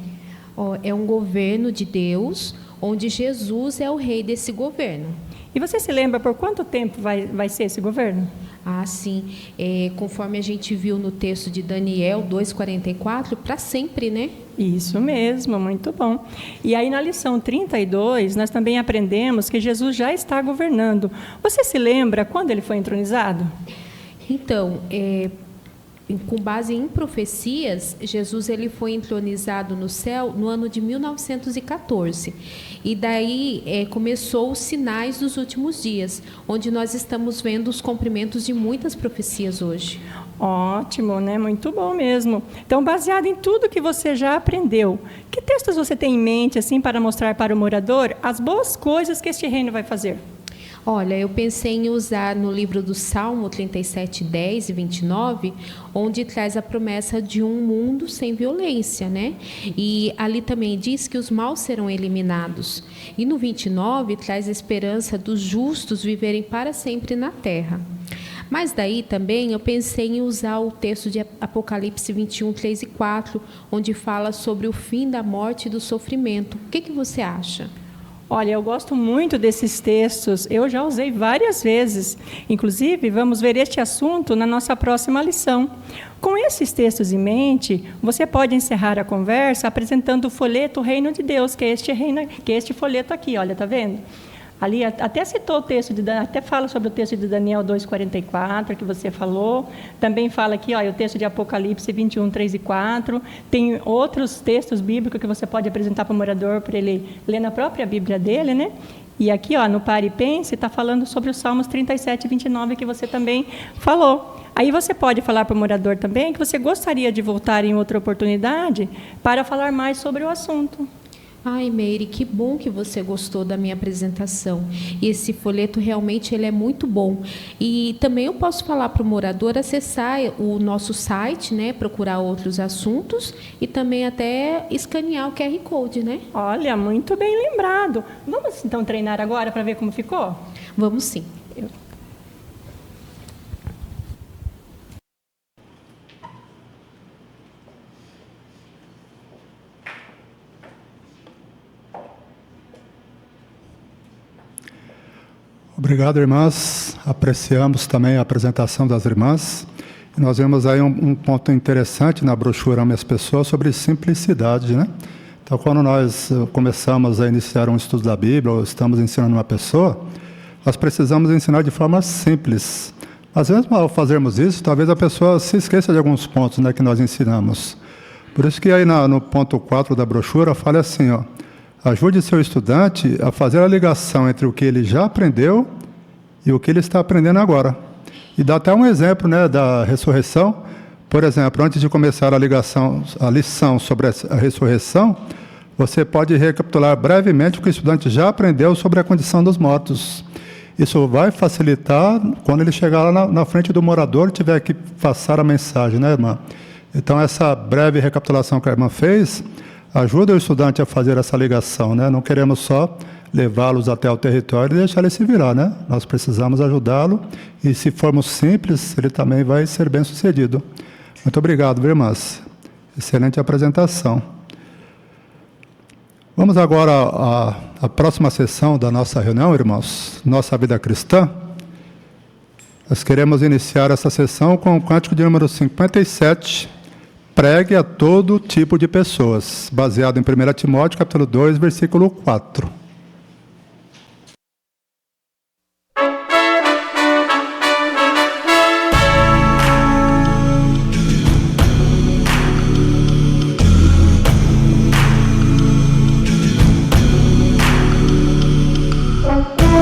É um governo de Deus, onde Jesus é o rei desse governo. E você se lembra por quanto tempo vai ser esse governo? Sim. Conforme a gente viu no texto de Daniel 2,44, para sempre, né? Isso mesmo, muito bom. E aí na lição 32, nós também aprendemos que Jesus já está governando. Você se lembra quando ele foi entronizado? Então, com base em profecias, Jesus ele foi entronizado no céu no ano de 1914. E daí começou os sinais dos últimos dias, onde nós estamos vendo os cumprimentos de muitas profecias hoje. Ótimo, né? Muito bom mesmo. Então, baseado em tudo que você já aprendeu, que textos você tem em mente assim para mostrar para o morador as boas coisas que este reino vai fazer? Olha, eu pensei em usar no livro do Salmo 37, 10 e 29, onde traz a promessa de um mundo sem violência, né? E ali também diz que os maus serão eliminados. E no 29 traz a esperança dos justos viverem para sempre na terra. Mas daí também eu pensei em usar o texto de Apocalipse 21, 3 e 4, onde fala sobre o fim da morte e do sofrimento. O que você acha? Olha, eu gosto muito desses textos, eu já usei várias vezes. Inclusive, vamos ver este assunto na nossa próxima lição. Com esses textos em mente, você pode encerrar a conversa apresentando o folheto Reino de Deus, que é este folheto aqui, olha, tá vendo? Ali até citou o texto, até fala sobre o texto de Daniel 2,44, que você falou. Também fala aqui, ó, o texto de Apocalipse 21, 3 e 4. Tem outros textos bíblicos que você pode apresentar para o morador, para ele ler na própria Bíblia dele, né? E aqui, ó, no Pare e Pense, está falando sobre os Salmos 37 e 29, que você também falou. Aí você pode falar para o morador também que você gostaria de voltar em outra oportunidade para falar mais sobre o assunto. Ai, Meire, que bom que você gostou da minha apresentação. E esse folheto realmente ele é muito bom. E também eu posso falar para o morador acessar o nosso site, né, procurar outros assuntos e também até escanear o QR Code, né? Olha, muito bem lembrado. Vamos então treinar agora para ver como ficou? Vamos sim. Obrigado, irmãs. Apreciamos também a apresentação das irmãs. Nós vemos aí um ponto interessante na brochura Ame as Pessoas sobre simplicidade, né? Então, quando nós começamos a iniciar um estudo da Bíblia, ou estamos ensinando uma pessoa, nós precisamos ensinar de forma simples. Às vezes, ao fazermos isso, talvez a pessoa se esqueça de alguns pontos, né, que nós ensinamos. Por isso que aí no ponto 4 da brochura, fala assim, ó, ajude seu estudante a fazer a ligação entre o que ele já aprendeu e o que ele está aprendendo agora. E dá até um exemplo, né, da ressurreição. Por exemplo, antes de começar a lição sobre a ressurreição, você pode recapitular brevemente o que o estudante já aprendeu sobre a condição dos mortos. Isso vai facilitar quando ele chegar lá na frente do morador e tiver que passar a mensagem, né, irmã? Então, essa breve recapitulação que a irmã fez ajuda o estudante a fazer essa ligação, né? Não queremos só levá-los até o território e deixar ele se virar, né? Nós precisamos ajudá-lo e, se formos simples, ele também vai ser bem-sucedido. Muito obrigado, irmãs. Excelente apresentação. Vamos agora à próxima sessão da nossa reunião, irmãos, Nossa Vida Cristã. Nós queremos iniciar essa sessão com o cântico de número 57, Pregue a todo tipo de pessoas, baseado em 1 Timóteo, capítulo 2, versículo 4. Oh,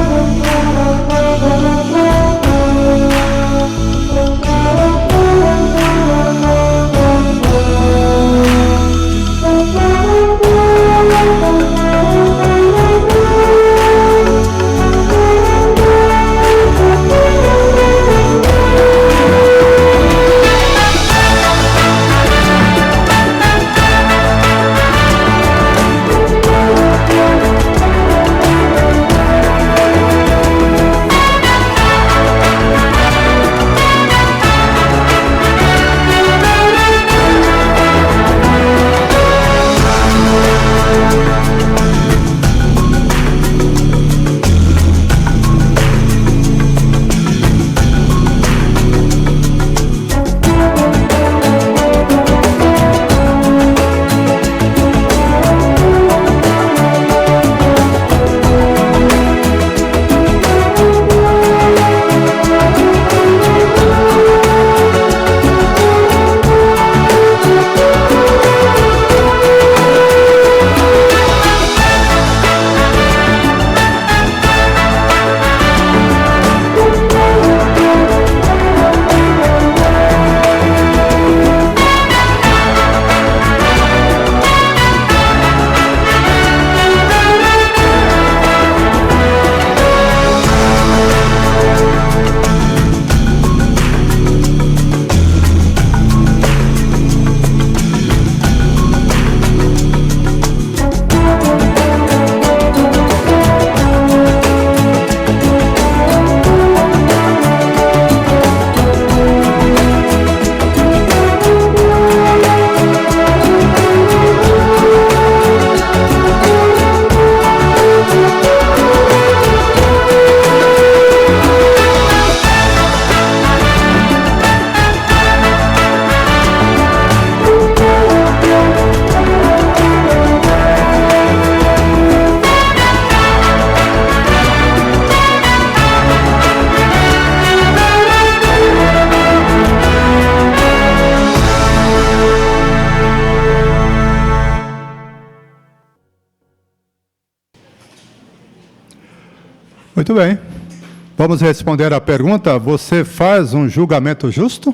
Muito bem. Vamos responder à pergunta: você faz um julgamento justo?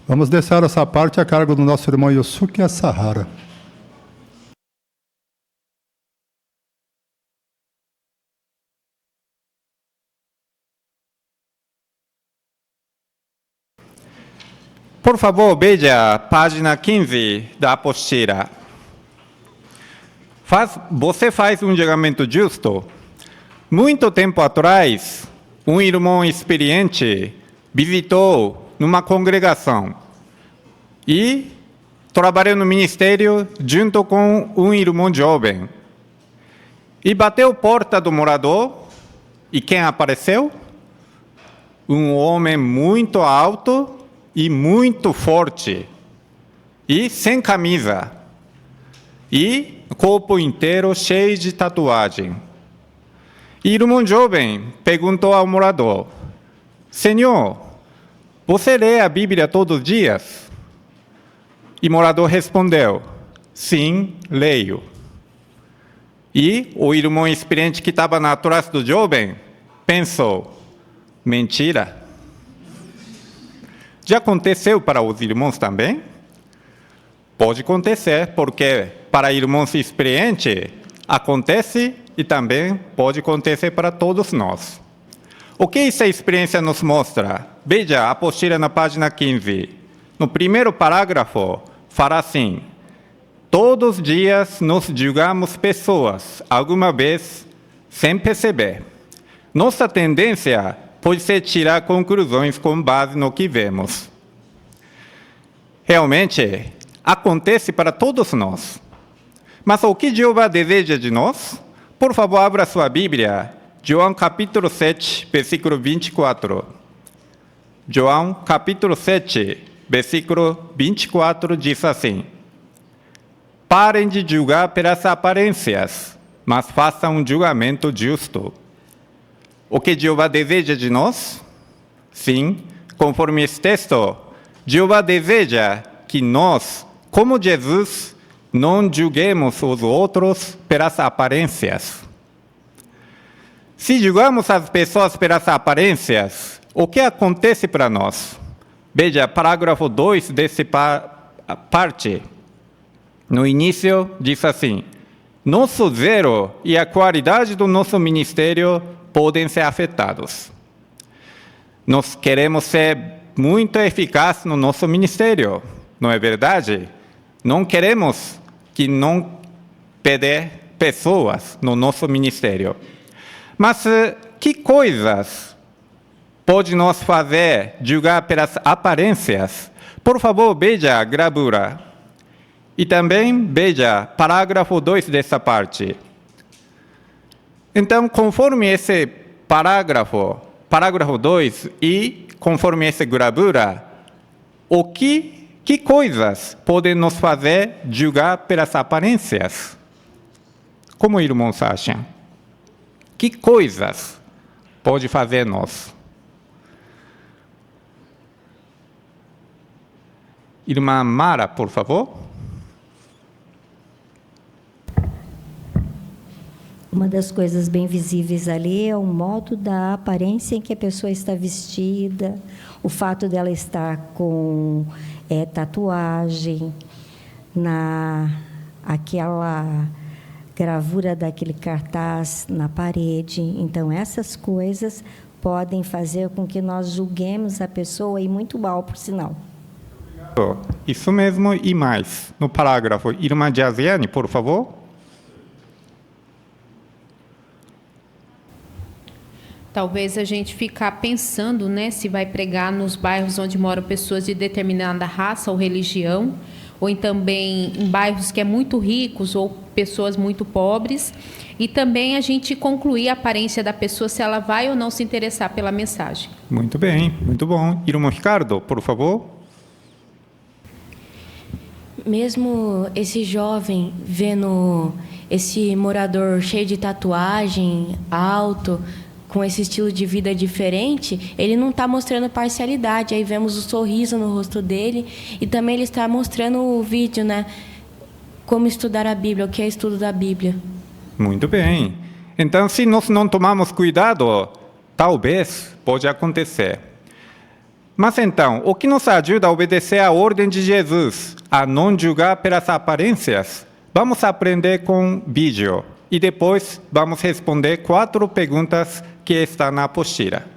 Vamos deixar essa parte a cargo do nosso irmão Yusuke Asahara. Por favor, veja a página 15 da apostila. Você faz um julgamento justo? Muito tempo atrás, um irmão experiente visitou numa congregação e trabalhou no ministério junto com um irmão jovem. E bateu a porta do morador, e quem apareceu? Um homem muito alto e muito forte, e sem camisa, e corpo inteiro cheio de tatuagem. Irmão jovem perguntou ao morador: Senhor, você lê a Bíblia todos os dias? E o morador respondeu: sim, leio. E o irmão experiente que estava atrás do jovem pensou: mentira. Já aconteceu para os irmãos também? Pode acontecer, porque para irmãos experientes acontece e também pode acontecer para todos nós. O que essa experiência nos mostra? Veja a apostila na página 15. No primeiro parágrafo, fala assim: todos os dias nós julgamos pessoas, alguma vez, sem perceber. Nossa tendência pode ser tirar conclusões com base no que vemos. Realmente, acontece para todos nós. Mas o que Jeová deseja de nós? Por favor, abra sua Bíblia. João capítulo 7, versículo 24. João capítulo 7, versículo 24 diz assim: parem de julgar pelas aparências, mas façam um julgamento justo. O que Jeová deseja de nós? Sim, conforme esse texto, Jeová deseja que nós, como Jesus, não julguemos os outros pelas aparências. Se julgamos as pessoas pelas aparências, o que acontece para nós? Veja, parágrafo 2 dessa parte. No início, diz assim: nosso zelo e a qualidade do nosso ministério podem ser afetados. Nós queremos ser muito eficazes no nosso ministério, não é verdade? Não queremos que não perder pessoas no nosso ministério. Mas que coisas pode nos fazer julgar pelas aparências? Por favor, veja a gravura. E também veja parágrafo 2 dessa parte. Então, conforme esse parágrafo 2 e conforme essa gravura, que coisas podem nos fazer julgar pelas aparências? Como irmãos acham? Que coisas pode fazer nós? Irmã Mara, por favor. Uma das coisas bem visíveis ali é o modo da aparência em que a pessoa está vestida, o fato dela estar com tatuagem, aquela gravura daquele cartaz na parede. Então, essas coisas podem fazer com que nós julguemos a pessoa e muito mal, por sinal. Isso mesmo e mais. No parágrafo, irmã Jaziane, por favor. Talvez a gente ficar pensando, né, se vai pregar nos bairros onde moram pessoas de determinada raça ou religião, ou também em bairros que é muito ricos ou pessoas muito pobres, e também a gente concluir a aparência da pessoa, se ela vai ou não se interessar pela mensagem. Muito bem, muito bom. Irmão Ricardo, por favor. Mesmo esse jovem vendo esse morador cheio de tatuagem, alto, com esse estilo de vida diferente, ele não está mostrando parcialidade. Aí vemos o sorriso no rosto dele e também ele está mostrando o vídeo, né? Como estudar a Bíblia, o que é estudo da Bíblia. Muito bem. Então, se nós não tomarmos cuidado, talvez pode acontecer. Mas então, o que nos ajuda a obedecer à ordem de Jesus, a não julgar pelas aparências? Vamos aprender com vídeo e depois vamos responder 4 perguntas que estão na apostila.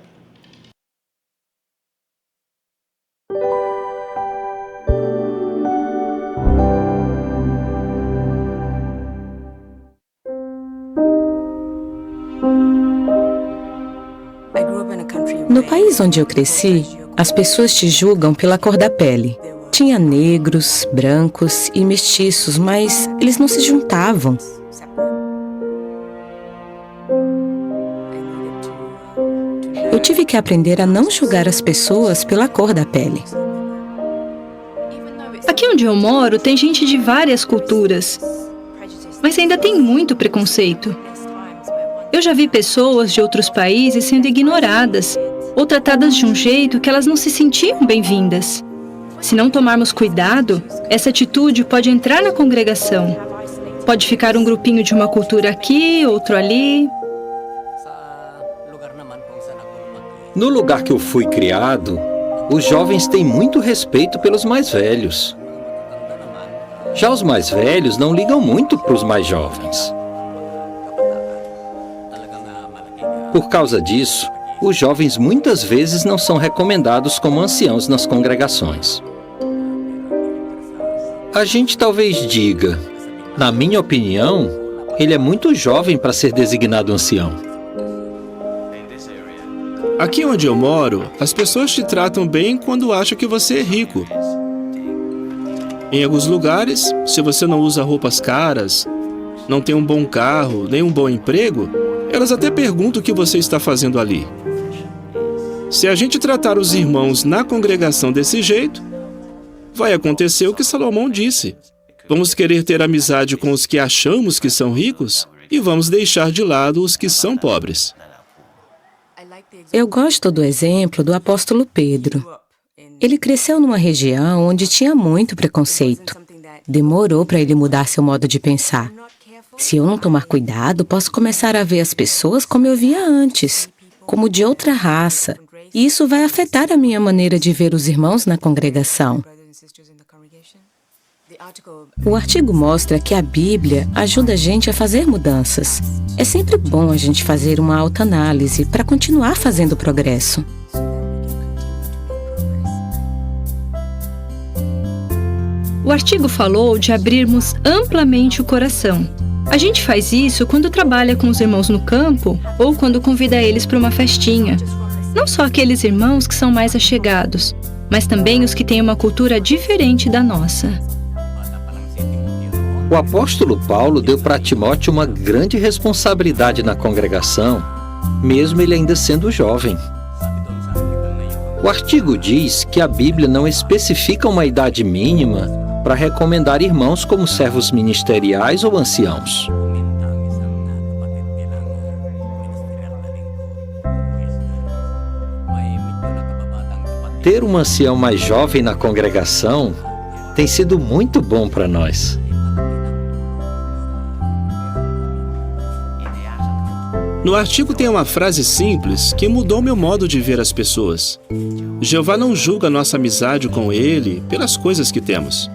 No país onde eu cresci, as pessoas te julgam pela cor da pele. Tinha negros, brancos e mestiços, mas eles não se juntavam. Eu tive que aprender a não julgar as pessoas pela cor da pele. Aqui onde eu moro, tem gente de várias culturas, mas ainda tem muito preconceito. Eu já vi pessoas de outros países sendo ignoradas ou tratadas de um jeito que elas não se sentiam bem-vindas. Se não tomarmos cuidado, essa atitude pode entrar na congregação. Pode ficar um grupinho de uma cultura aqui, outro ali. No lugar que eu fui criado, os jovens têm muito respeito pelos mais velhos. Já os mais velhos não ligam muito para os mais jovens. Por causa disso, os jovens muitas vezes não são recomendados como anciãos nas congregações. A gente talvez diga, na minha opinião, ele é muito jovem para ser designado ancião. Aqui onde eu moro, as pessoas te tratam bem quando acham que você é rico. Em alguns lugares, se você não usa roupas caras, não tem um bom carro, nem um bom emprego, elas até perguntam o que você está fazendo ali. Se a gente tratar os irmãos na congregação desse jeito, vai acontecer o que Salomão disse. Vamos querer ter amizade com os que achamos que são ricos e vamos deixar de lado os que são pobres. Eu gosto do exemplo do apóstolo Pedro. Ele cresceu numa região onde tinha muito preconceito. Demorou para ele mudar seu modo de pensar. Se eu não tomar cuidado, posso começar a ver as pessoas como eu via antes, como de outra raça. E isso vai afetar a minha maneira de ver os irmãos na congregação. O artigo mostra que a Bíblia ajuda a gente a fazer mudanças. É sempre bom a gente fazer uma autoanálise para continuar fazendo progresso. O artigo falou de abrirmos amplamente o coração. A gente faz isso quando trabalha com os irmãos no campo ou quando convida eles para uma festinha. Não só aqueles irmãos que são mais achegados, mas também os que têm uma cultura diferente da nossa. O apóstolo Paulo deu para Timóteo uma grande responsabilidade na congregação, mesmo ele ainda sendo jovem. O artigo diz que a Bíblia não especifica uma idade mínima para recomendar irmãos como servos ministeriais ou anciãos. Ter um ancião mais jovem na congregação tem sido muito bom para nós. No artigo tem uma frase simples que mudou meu modo de ver as pessoas. Jeová não julga nossa amizade com ele pelas coisas que temos.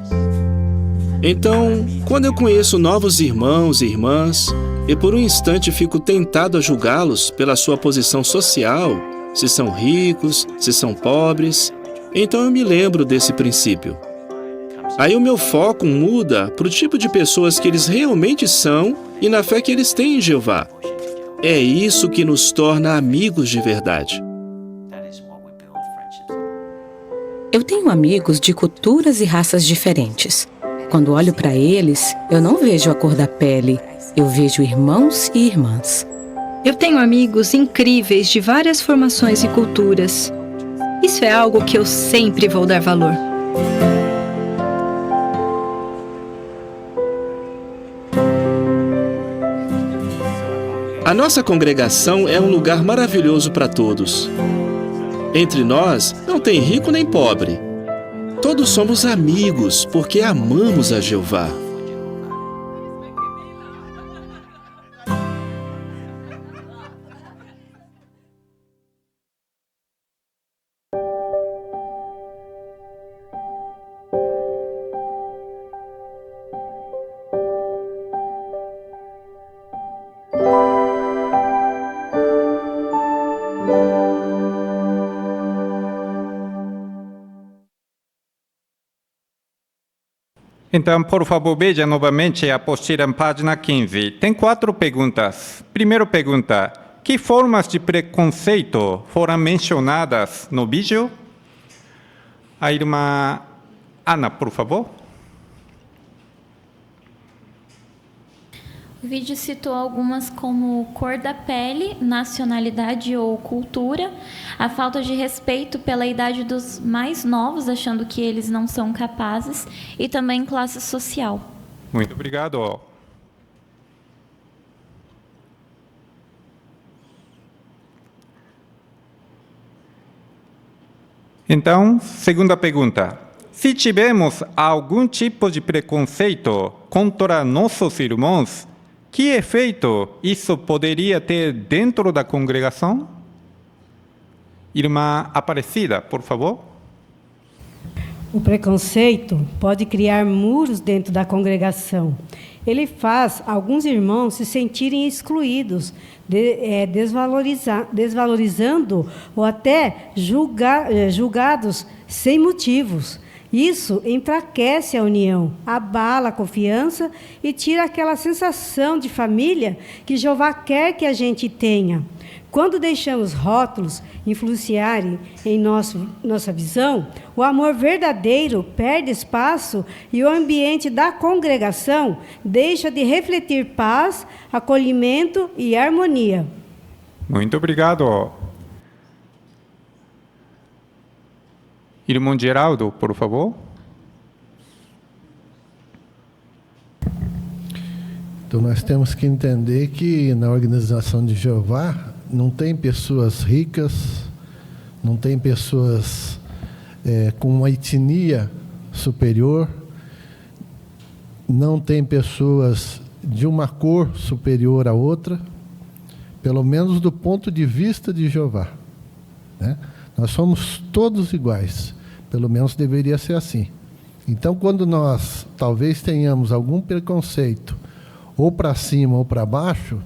Então, quando eu conheço novos irmãos e irmãs, e por um instante fico tentado a julgá-los pela sua posição social, se são ricos, se são pobres, então eu me lembro desse princípio. Aí o meu foco muda para o tipo de pessoas que eles realmente são e na fé que eles têm em Jeová. É isso que nos torna amigos de verdade. Eu tenho amigos de culturas e raças diferentes. Quando olho para eles, eu não vejo a cor da pele, eu vejo irmãos e irmãs. Eu tenho amigos incríveis de várias formações e culturas. Isso é algo que eu sempre vou dar valor. A nossa congregação é um lugar maravilhoso para todos. Entre nós, não tem rico nem pobre. Todos somos amigos porque amamos a Jeová. Então, por favor, veja novamente a apostila em página 15. Tem 4 perguntas. Primeira pergunta: que formas de preconceito foram mencionadas no vídeo? A irmã Ana, por favor. O vídeo citou algumas como cor da pele, nacionalidade ou cultura, a falta de respeito pela idade dos mais novos, achando que eles não são capazes, e também classe social. Muito obrigado. Então, segunda pergunta. Se tivermos algum tipo de preconceito contra nossos irmãos, que efeito isso poderia ter dentro da congregação? Irmã Aparecida, por favor. O preconceito pode criar muros dentro da congregação. Ele faz alguns irmãos se sentirem excluídos, desvalorizando ou até julgados sem motivos. Isso enfraquece a união, abala a confiança e tira aquela sensação de família que Jeová quer que a gente tenha. Quando deixamos rótulos influenciarem em nossa visão, o amor verdadeiro perde espaço e o ambiente da congregação deixa de refletir paz, acolhimento e harmonia. Muito obrigado. Irmão Geraldo, por favor. Então, nós temos que entender que na organização de Jeová não tem pessoas ricas, não tem pessoas com uma etnia superior, não tem pessoas de uma cor superior à outra, pelo menos do ponto de vista de Jeová, né? Nós somos todos iguais, pelo menos deveria ser assim. Então, quando nós talvez tenhamos algum preconceito, ou para cima ou para baixo,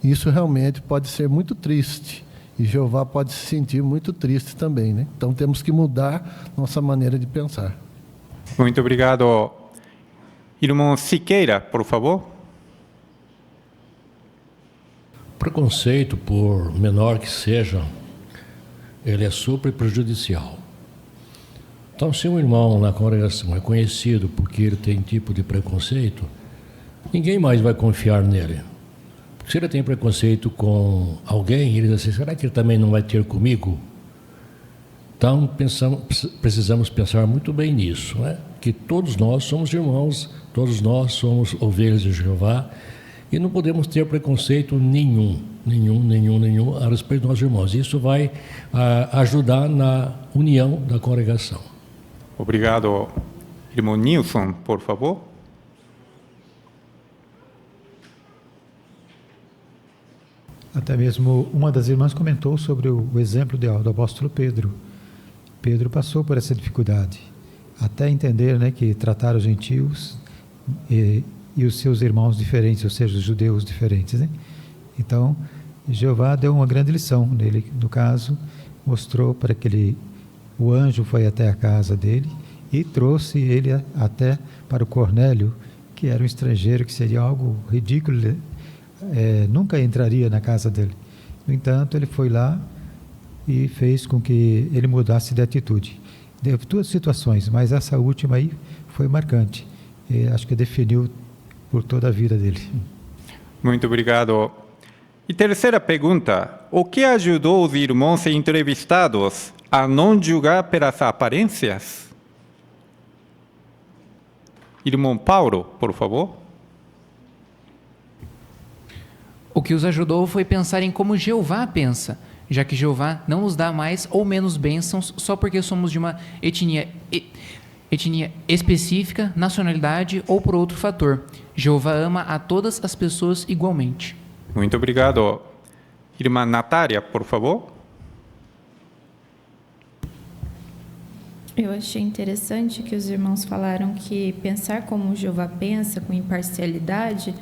isso realmente pode ser muito triste. E Jeová pode se sentir muito triste também, né? Então, temos que mudar nossa maneira de pensar. Muito obrigado. Irmão Siqueira, por favor. Preconceito, por menor que seja, ele é super prejudicial. Então, se um irmão na congregação é conhecido porque ele tem tipo de preconceito, ninguém mais vai confiar nele. Se ele tem preconceito com alguém, ele diz assim, será que ele também não vai ter comigo? Então, precisamos pensar muito bem nisso, né? Que todos nós somos irmãos, todos nós somos ovelhas de Jeová, e não podemos ter preconceito nenhum a respeito dos nossos irmãos. Isso vai ajudar na união da congregação. Obrigado. Irmão Nilson, por favor. Até mesmo uma das irmãs comentou sobre o exemplo do apóstolo Pedro. Pedro passou por essa dificuldade, até entender, né, que tratar os gentios e os seus irmãos diferentes, ou seja, os judeus diferentes, né? Então, Jeová deu uma grande lição nele. No caso, mostrou para que o anjo foi até a casa dele e trouxe ele até para o Cornélio, que era um estrangeiro, que seria algo ridículo, nunca entraria na casa dele. No entanto, ele foi lá e fez com que ele mudasse de atitude. Teve duas situações, mas essa última aí foi marcante. Acho que definiu por toda a vida dele. Muito obrigado. E terceira pergunta: o que ajudou os irmãos entrevistados a não julgar pelas aparências? Irmão Paulo, por favor. O que os ajudou foi pensar em como Jeová pensa, já que Jeová não nos dá mais ou menos bênçãos só porque somos de uma etnia específica, nacionalidade ou por outro fator. Jeová ama a todas as pessoas igualmente. Muito obrigado. Irmã Natália, por favor. Eu achei interessante que os irmãos falaram que pensar como Jeová pensa, com imparcialidade,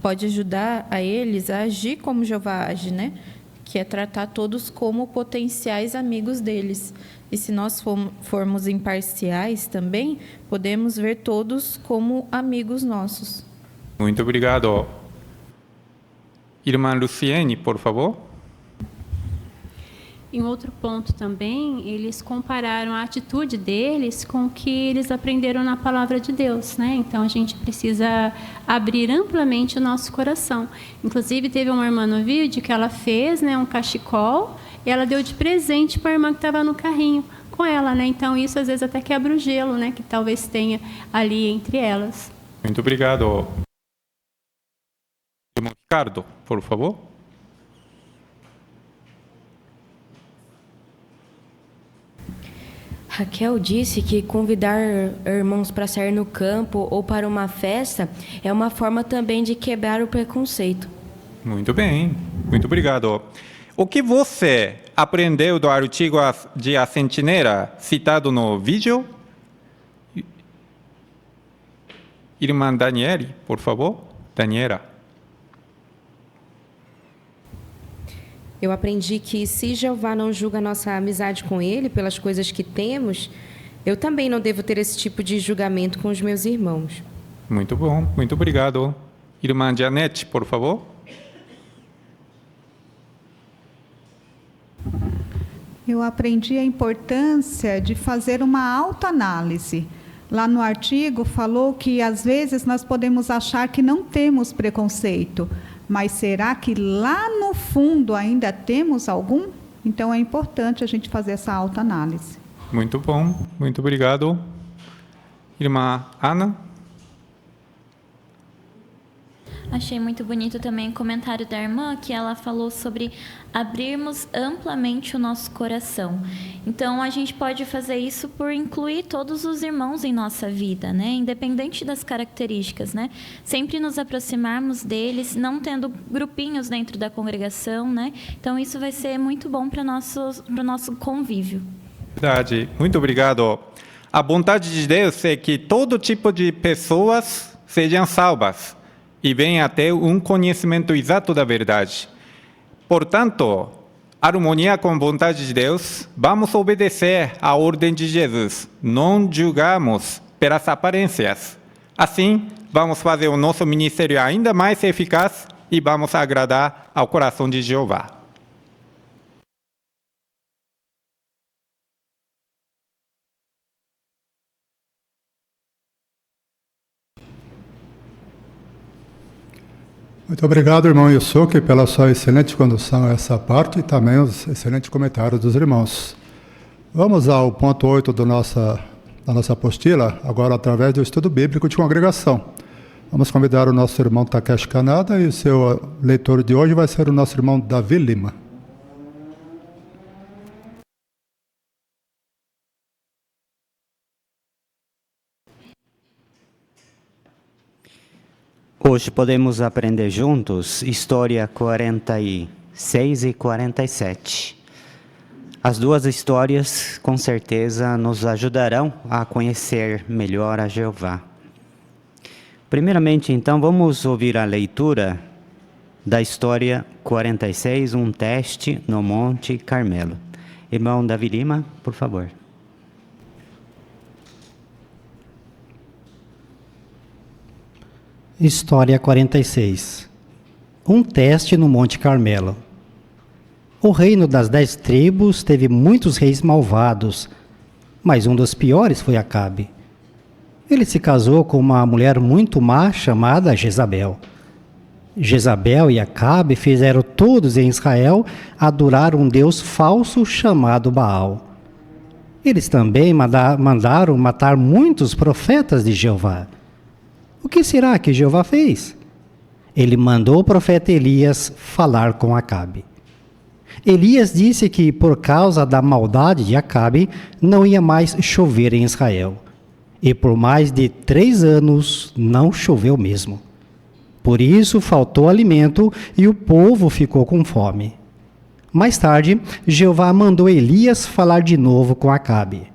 pode ajudar a eles a agir como Jeová age, né? que é tratar todos como potenciais amigos deles. E se nós formos imparciais também, podemos ver todos como amigos nossos. Muito obrigado. Irmã Luciene, por favor. Em outro ponto também, eles compararam a atitude deles com o que eles aprenderam na palavra de Deus, né? Então, a gente precisa abrir amplamente o nosso coração. Inclusive, teve uma irmã no vídeo que ela fez, né, um cachecol e ela deu de presente para a irmã que estava no carrinho com ela, né? Então, isso às vezes até quebra o gelo, né, que talvez tenha ali entre elas. Muito obrigado. Irmão Ricardo, por favor. Raquel disse que convidar irmãos para sair no campo ou para uma festa é uma forma também de quebrar o preconceito. Muito bem, muito obrigado. O que você aprendeu do artigo de A Sentinela citado no vídeo? Irmã Daniele, por favor. Daniela. Eu aprendi que se Jeová não julga nossa amizade com Ele pelas coisas que temos, eu também não devo ter esse tipo de julgamento com os meus irmãos. Muito bom, muito obrigado. Irmã Janete, por favor. Eu aprendi a importância de fazer uma autoanálise. Lá no artigo falou que às vezes nós podemos achar que não temos preconceito, mas será que lá no fundo ainda temos algum? Então é importante a gente fazer essa autoanálise. Muito bom, muito obrigado. Irmã Ana? Achei muito bonito também o comentário da irmã, que ela falou sobre abrirmos amplamente o nosso coração. Então, a gente pode fazer isso por incluir todos os irmãos em nossa vida, né? Independente das características, né? Sempre nos aproximarmos deles, não tendo grupinhos dentro da congregação, né? Então, isso vai ser muito bom para o nosso convívio. Verdade, muito obrigado. A vontade de Deus é que todo tipo de pessoas sejam salvas e venha até um conhecimento exato da verdade. Portanto, harmonia com a vontade de Deus, vamos obedecer à ordem de Jesus. Não julgamos pelas aparências. Assim, vamos fazer o nosso ministério ainda mais eficaz e vamos agradar ao coração de Jeová. Muito obrigado, irmão Yusuke, pela sua excelente condução a essa parte e também os excelentes comentários dos irmãos. Vamos ao ponto 8 da nossa apostila, agora através do estudo bíblico de congregação. Vamos convidar o nosso irmão Takeshi Kanada e o seu leitor de hoje vai ser o nosso irmão Davi Lima. Hoje podemos aprender juntos História 46 e 47. As duas histórias, com certeza, nos ajudarão a conhecer melhor a Jeová. Primeiramente, então, vamos ouvir a leitura da História 46, um teste no Monte Carmelo. Irmão Davi Lima, por favor. História 46. Um teste no Monte Carmelo. O reino das 10 tribos teve muitos reis malvados, mas um dos piores foi Acabe. Ele se casou com uma mulher muito má chamada Jezabel. Jezabel e Acabe fizeram todos em Israel adorar um deus falso chamado Baal. Eles também mandaram matar muitos profetas de Jeová. O que será que Jeová fez? Ele mandou o profeta Elias falar com Acabe. Elias disse que por causa da maldade de Acabe, não ia mais chover em Israel. E por mais de 3 anos não choveu mesmo. Por isso faltou alimento e o povo ficou com fome. Mais tarde, Jeová mandou Elias falar de novo com Acabe.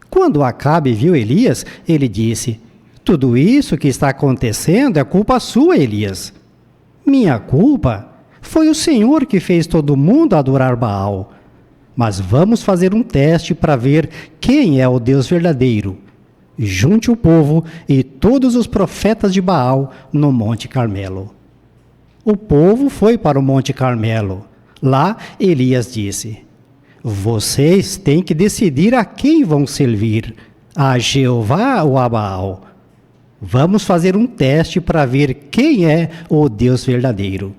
Quando Acabe viu Elias, ele disse: "Tudo isso que está acontecendo é culpa sua, Elias." "Minha culpa? Foi o Senhor que fez todo mundo adorar Baal. Mas vamos fazer um teste para ver quem é o Deus verdadeiro. Junte o povo e todos os profetas de Baal no Monte Carmelo. O povo foi para o Monte Carmelo. Lá, Elias disse: vocês têm que decidir a quem vão servir, a Jeová ou a Baal. Vamos fazer um teste para ver quem é o Deus verdadeiro.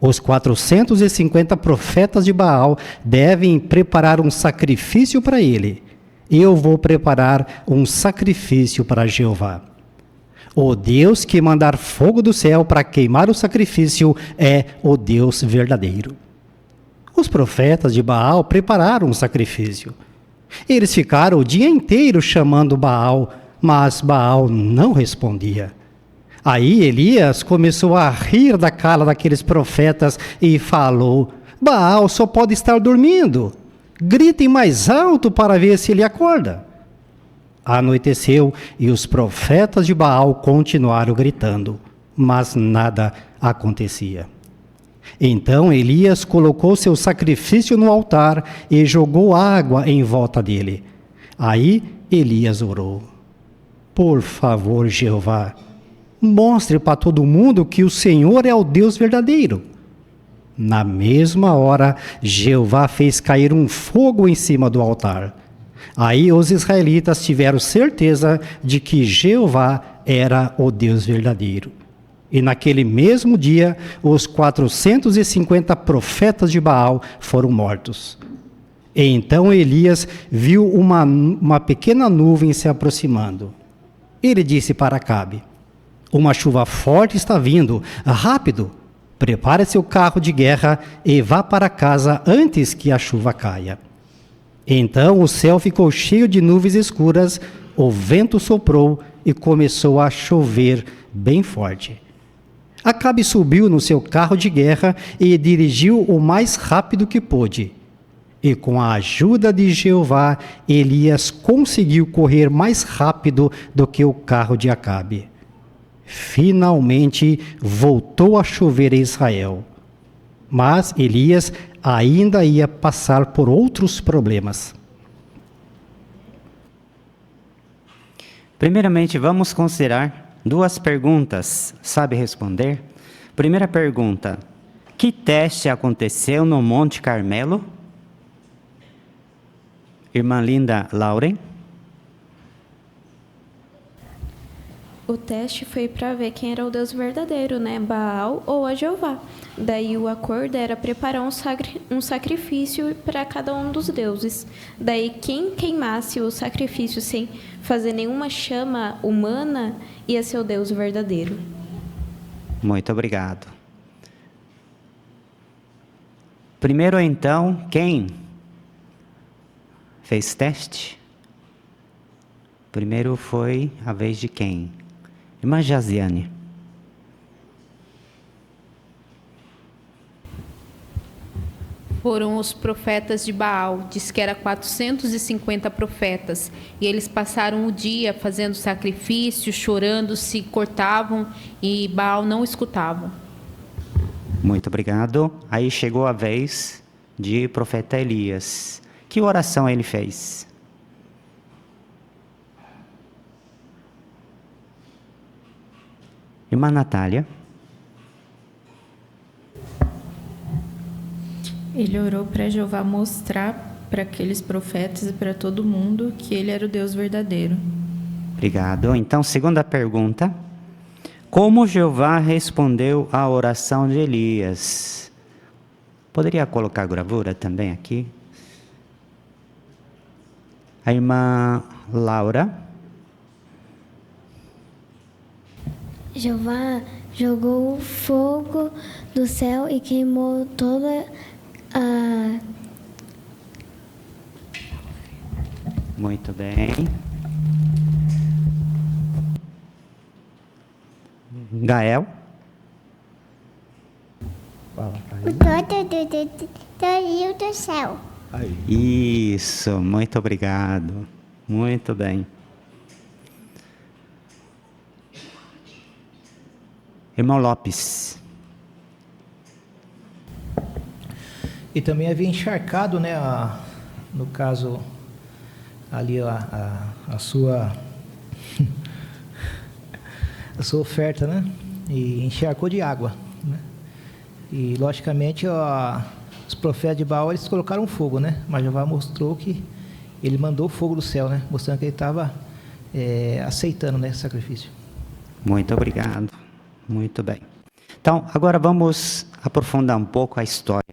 Os 450 profetas de Baal devem preparar um sacrifício para ele. Eu vou preparar um sacrifício para Jeová. O Deus que mandar fogo do céu para queimar o sacrifício é o Deus verdadeiro. Os profetas de Baal prepararam um sacrifício. Eles ficaram o dia inteiro chamando Baal, mas Baal não respondia. Aí Elias começou a rir da cara daqueles profetas e falou: Baal só pode estar dormindo. Gritem mais alto para ver se ele acorda. Anoiteceu e os profetas de Baal continuaram gritando, mas nada acontecia. Então Elias colocou seu sacrifício no altar e jogou água em volta dele. Aí Elias orou: por favor, Jeová, mostre para todo mundo que o Senhor é o Deus verdadeiro. Na mesma hora, Jeová fez cair um fogo em cima do altar. Aí os israelitas tiveram certeza de que Jeová era o Deus verdadeiro. E naquele mesmo dia, os 450 profetas de Baal foram mortos. E então Elias viu uma pequena nuvem se aproximando. Ele disse para Acabe: uma chuva forte está vindo, rápido, prepare seu carro de guerra e vá para casa antes que a chuva caia. Então o céu ficou cheio de nuvens escuras, o vento soprou e começou a chover bem forte. Acabe subiu no seu carro de guerra e dirigiu o mais rápido que pôde. E com a ajuda de Jeová, Elias conseguiu correr mais rápido do que o carro de Acabe. Finalmente voltou a chover em Israel. Mas Elias ainda ia passar por outros problemas. Primeiramente, vamos considerar duas perguntas. Sabe responder? Primeira pergunta: que teste aconteceu no Monte Carmelo? Irmã Linda Lauren. O teste foi para ver quem era o Deus verdadeiro, né? Baal ou a Jeová. Daí o acordo era preparar um sacrifício para cada um dos deuses. Daí quem queimasse o sacrifício sem fazer nenhuma chama humana ia ser o Deus verdadeiro. Muito obrigado. Primeiro então, quem fez teste? Primeiro foi a vez de quem? Irmã Jaziane. Foram os profetas de Baal, diz que era 450 profetas, e eles passaram o dia fazendo sacrifício, chorando, se cortavam, e Baal não escutava. Muito obrigado. Aí chegou a vez de profeta Elias. Que oração ele fez? Irmã Natália. Ele orou para Jeová mostrar para aqueles profetas e para todo mundo que ele era o Deus verdadeiro. Obrigado. Então, segunda pergunta. Como Jeová respondeu à oração de Elias? Poderia colocar a gravura também aqui? A irmã Laura. Jeová jogou fogo do céu e queimou toda a... Muito bem. Gael. O do céu. Isso, muito obrigado. Muito bem. Irmão Lopes. E também havia encharcado, né, no caso, ali a sua a sua oferta, né? E encharcou de água, né? E, logicamente, os profetas de Baal, eles colocaram fogo, né? Mas Jeová mostrou que ele mandou fogo do céu, né? Mostrando que ele estava aceitando, né, esse sacrifício. Muito obrigado. Muito bem. Então, agora vamos aprofundar um pouco a história.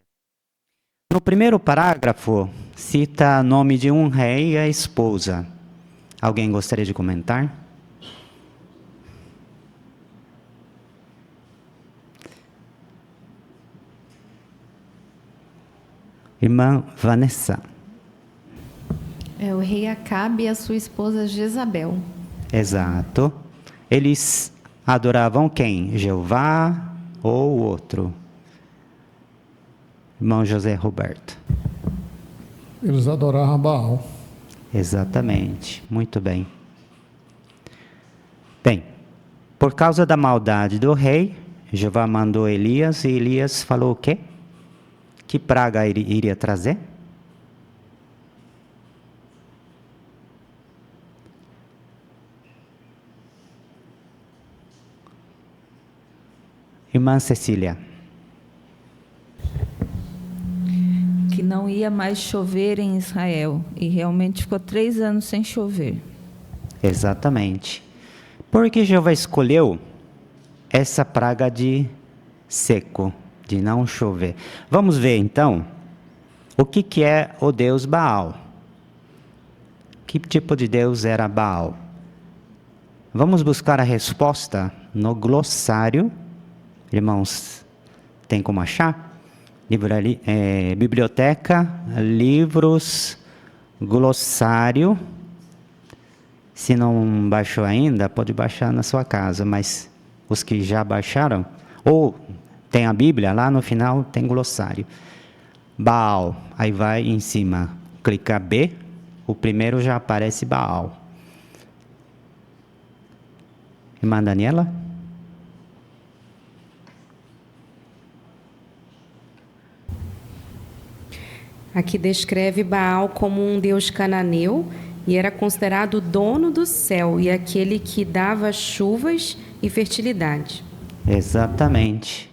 No primeiro parágrafo, cita o nome de um rei e a esposa. Alguém gostaria de comentar? Irmã Vanessa. É o rei Acabe e a sua esposa Jezabel. Exato. Eles adoravam quem? Jeová ou outro? Irmão José Roberto. Eles adoravam Baal. Exatamente. Muito bem. Bem, por causa da maldade do rei, Jeová mandou Elias e Elias falou o quê? Que praga ele iria trazer? Irmã Cecília. Que não ia mais chover em Israel. E realmente ficou 3 anos sem chover. Exatamente. Por que Jeová escolheu essa praga de seco, de não chover? Vamos ver então o que é o Deus Baal. Que tipo de Deus era Baal? Vamos buscar a resposta no glossário. Irmãos, tem como achar? Biblioteca, livros, glossário. Se não baixou ainda, pode baixar na sua casa, mas os que já baixaram, ou tem a Bíblia, lá no final tem glossário. Baal, aí vai em cima, clica B, o primeiro já aparece Baal. Irmã Daniela? Aqui descreve Baal como um deus cananeu e era considerado o dono do céu e aquele que dava chuvas e fertilidade. Exatamente.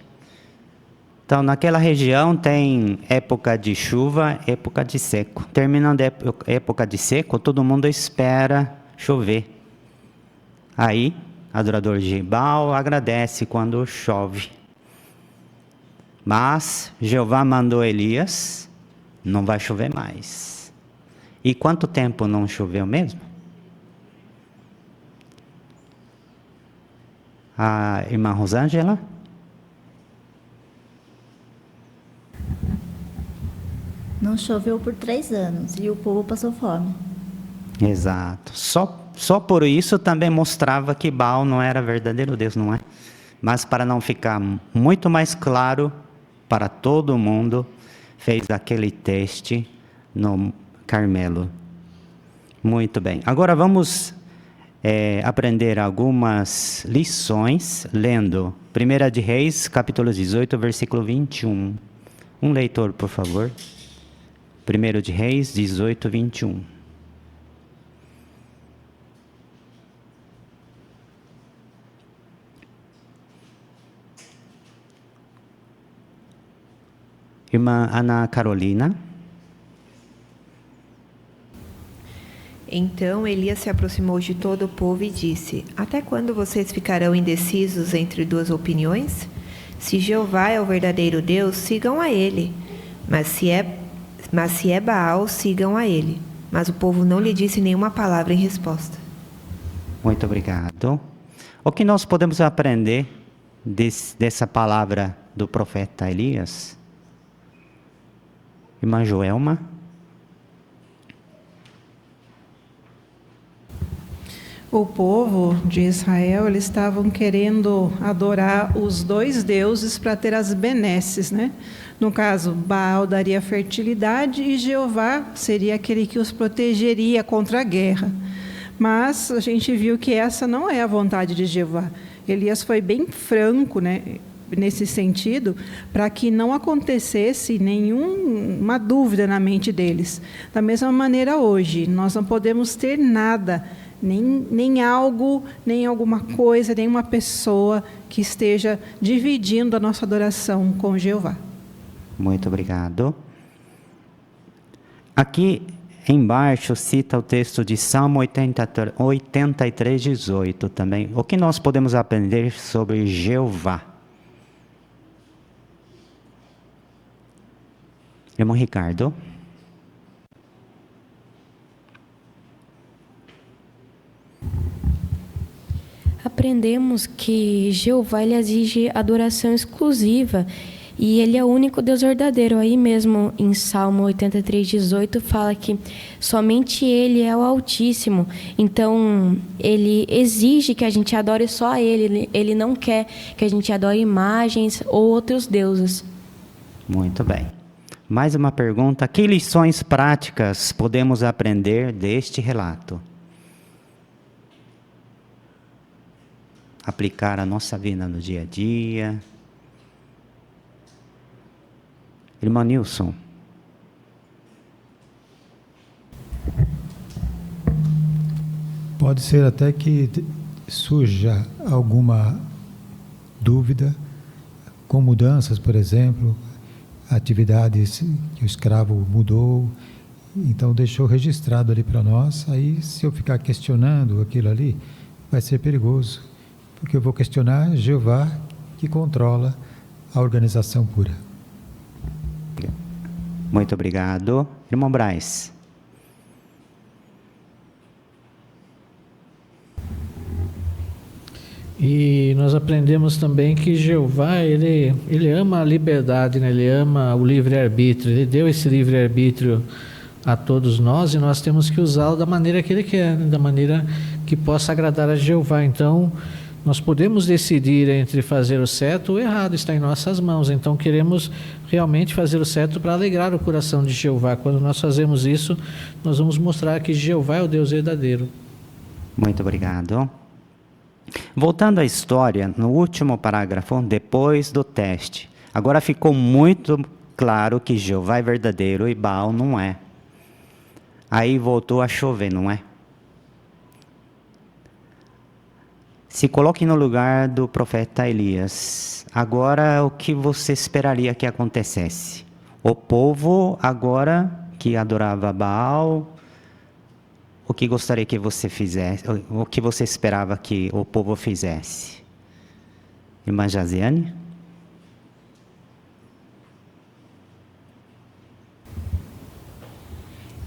Então, naquela região tem época de chuva, época de seco. Terminando a época de seco, todo mundo espera chover. Aí, adorador de Baal agradece quando chove. Mas Jeová mandou Elias, não vai chover mais. E quanto tempo não choveu mesmo? A irmã Rosângela? Não choveu por 3 anos e o povo passou fome. Exato. Só por isso também mostrava que Baal não era verdadeiro Deus, não é? Mas para não ficar muito mais claro para todo mundo, fez aquele teste no Carmelo. Muito bem. Agora vamos aprender algumas lições lendo 1 de Reis, capítulo 18, versículo 21. Um leitor, por favor. 1 de Reis, 18, 21. Irmã Ana Carolina. Então Elias se aproximou de todo o povo e disse: Até quando vocês ficarão indecisos entre 2 opiniões? Se Jeová é o verdadeiro Deus, sigam a ele. Mas se é Baal, sigam a ele. Mas o povo não lhe disse nenhuma palavra em resposta. Muito obrigado. O que nós podemos aprender dessa palavra do profeta Elias? Irmã Joelma. O povo de Israel, eles estavam querendo adorar os 2 deuses para ter as benesses, né? No caso, Baal daria fertilidade e Jeová seria aquele que os protegeria contra a guerra. Mas a gente viu que essa não é a vontade de Jeová. Elias foi bem franco, né? nesse sentido, para que não acontecesse nenhuma dúvida na mente deles. Da mesma maneira hoje, nós não podemos ter nada, nem algo, nem alguma coisa, nem uma pessoa que esteja dividindo a nossa adoração com Jeová. Muito obrigado. Aqui embaixo cita o texto de Salmo 83, 18 também. O que nós podemos aprender sobre Jeová? Irmão Ricardo. Aprendemos que Jeová ele exige adoração exclusiva e ele é o único Deus verdadeiro. Aí mesmo em Salmo 83, 18 fala que somente ele é o Altíssimo. Então ele exige que a gente adore só a ele. Ele não quer que a gente adore imagens ou outros deuses. Muito bem. Mais uma pergunta. Que lições práticas podemos aprender deste relato? Aplicar a nossa vida no dia a dia. Irmã Nilson. Pode ser até que surja alguma dúvida com mudanças, por exemplo, atividades que o escravo mudou, então deixou registrado ali para nós. Aí, se eu ficar questionando aquilo ali, vai ser perigoso, porque eu vou questionar Jeová, que controla a organização pura. Muito obrigado. Irmão Braz. E nós aprendemos também que Jeová, ele ama a liberdade, né? Ele ama o livre-arbítrio. Ele deu esse livre-arbítrio a todos nós e nós temos que usá-lo da maneira que Ele quer, né? Da maneira que possa agradar a Jeová. Então, nós podemos decidir entre fazer o certo ou o errado, está em nossas mãos. Então, queremos realmente fazer o certo para alegrar o coração de Jeová. Quando nós fazemos isso, nós vamos mostrar que Jeová é o Deus verdadeiro. Muito obrigado. Voltando à história, no último parágrafo, depois do teste, agora ficou muito claro que Jeová é verdadeiro e Baal não é. Aí voltou a chover, não é? Se coloque no lugar do profeta Elias. Agora, o que você esperaria que acontecesse? O povo, agora que adorava Baal, o que gostaria que você fizesse? O que você esperava que o povo fizesse? Irmã Jaziane?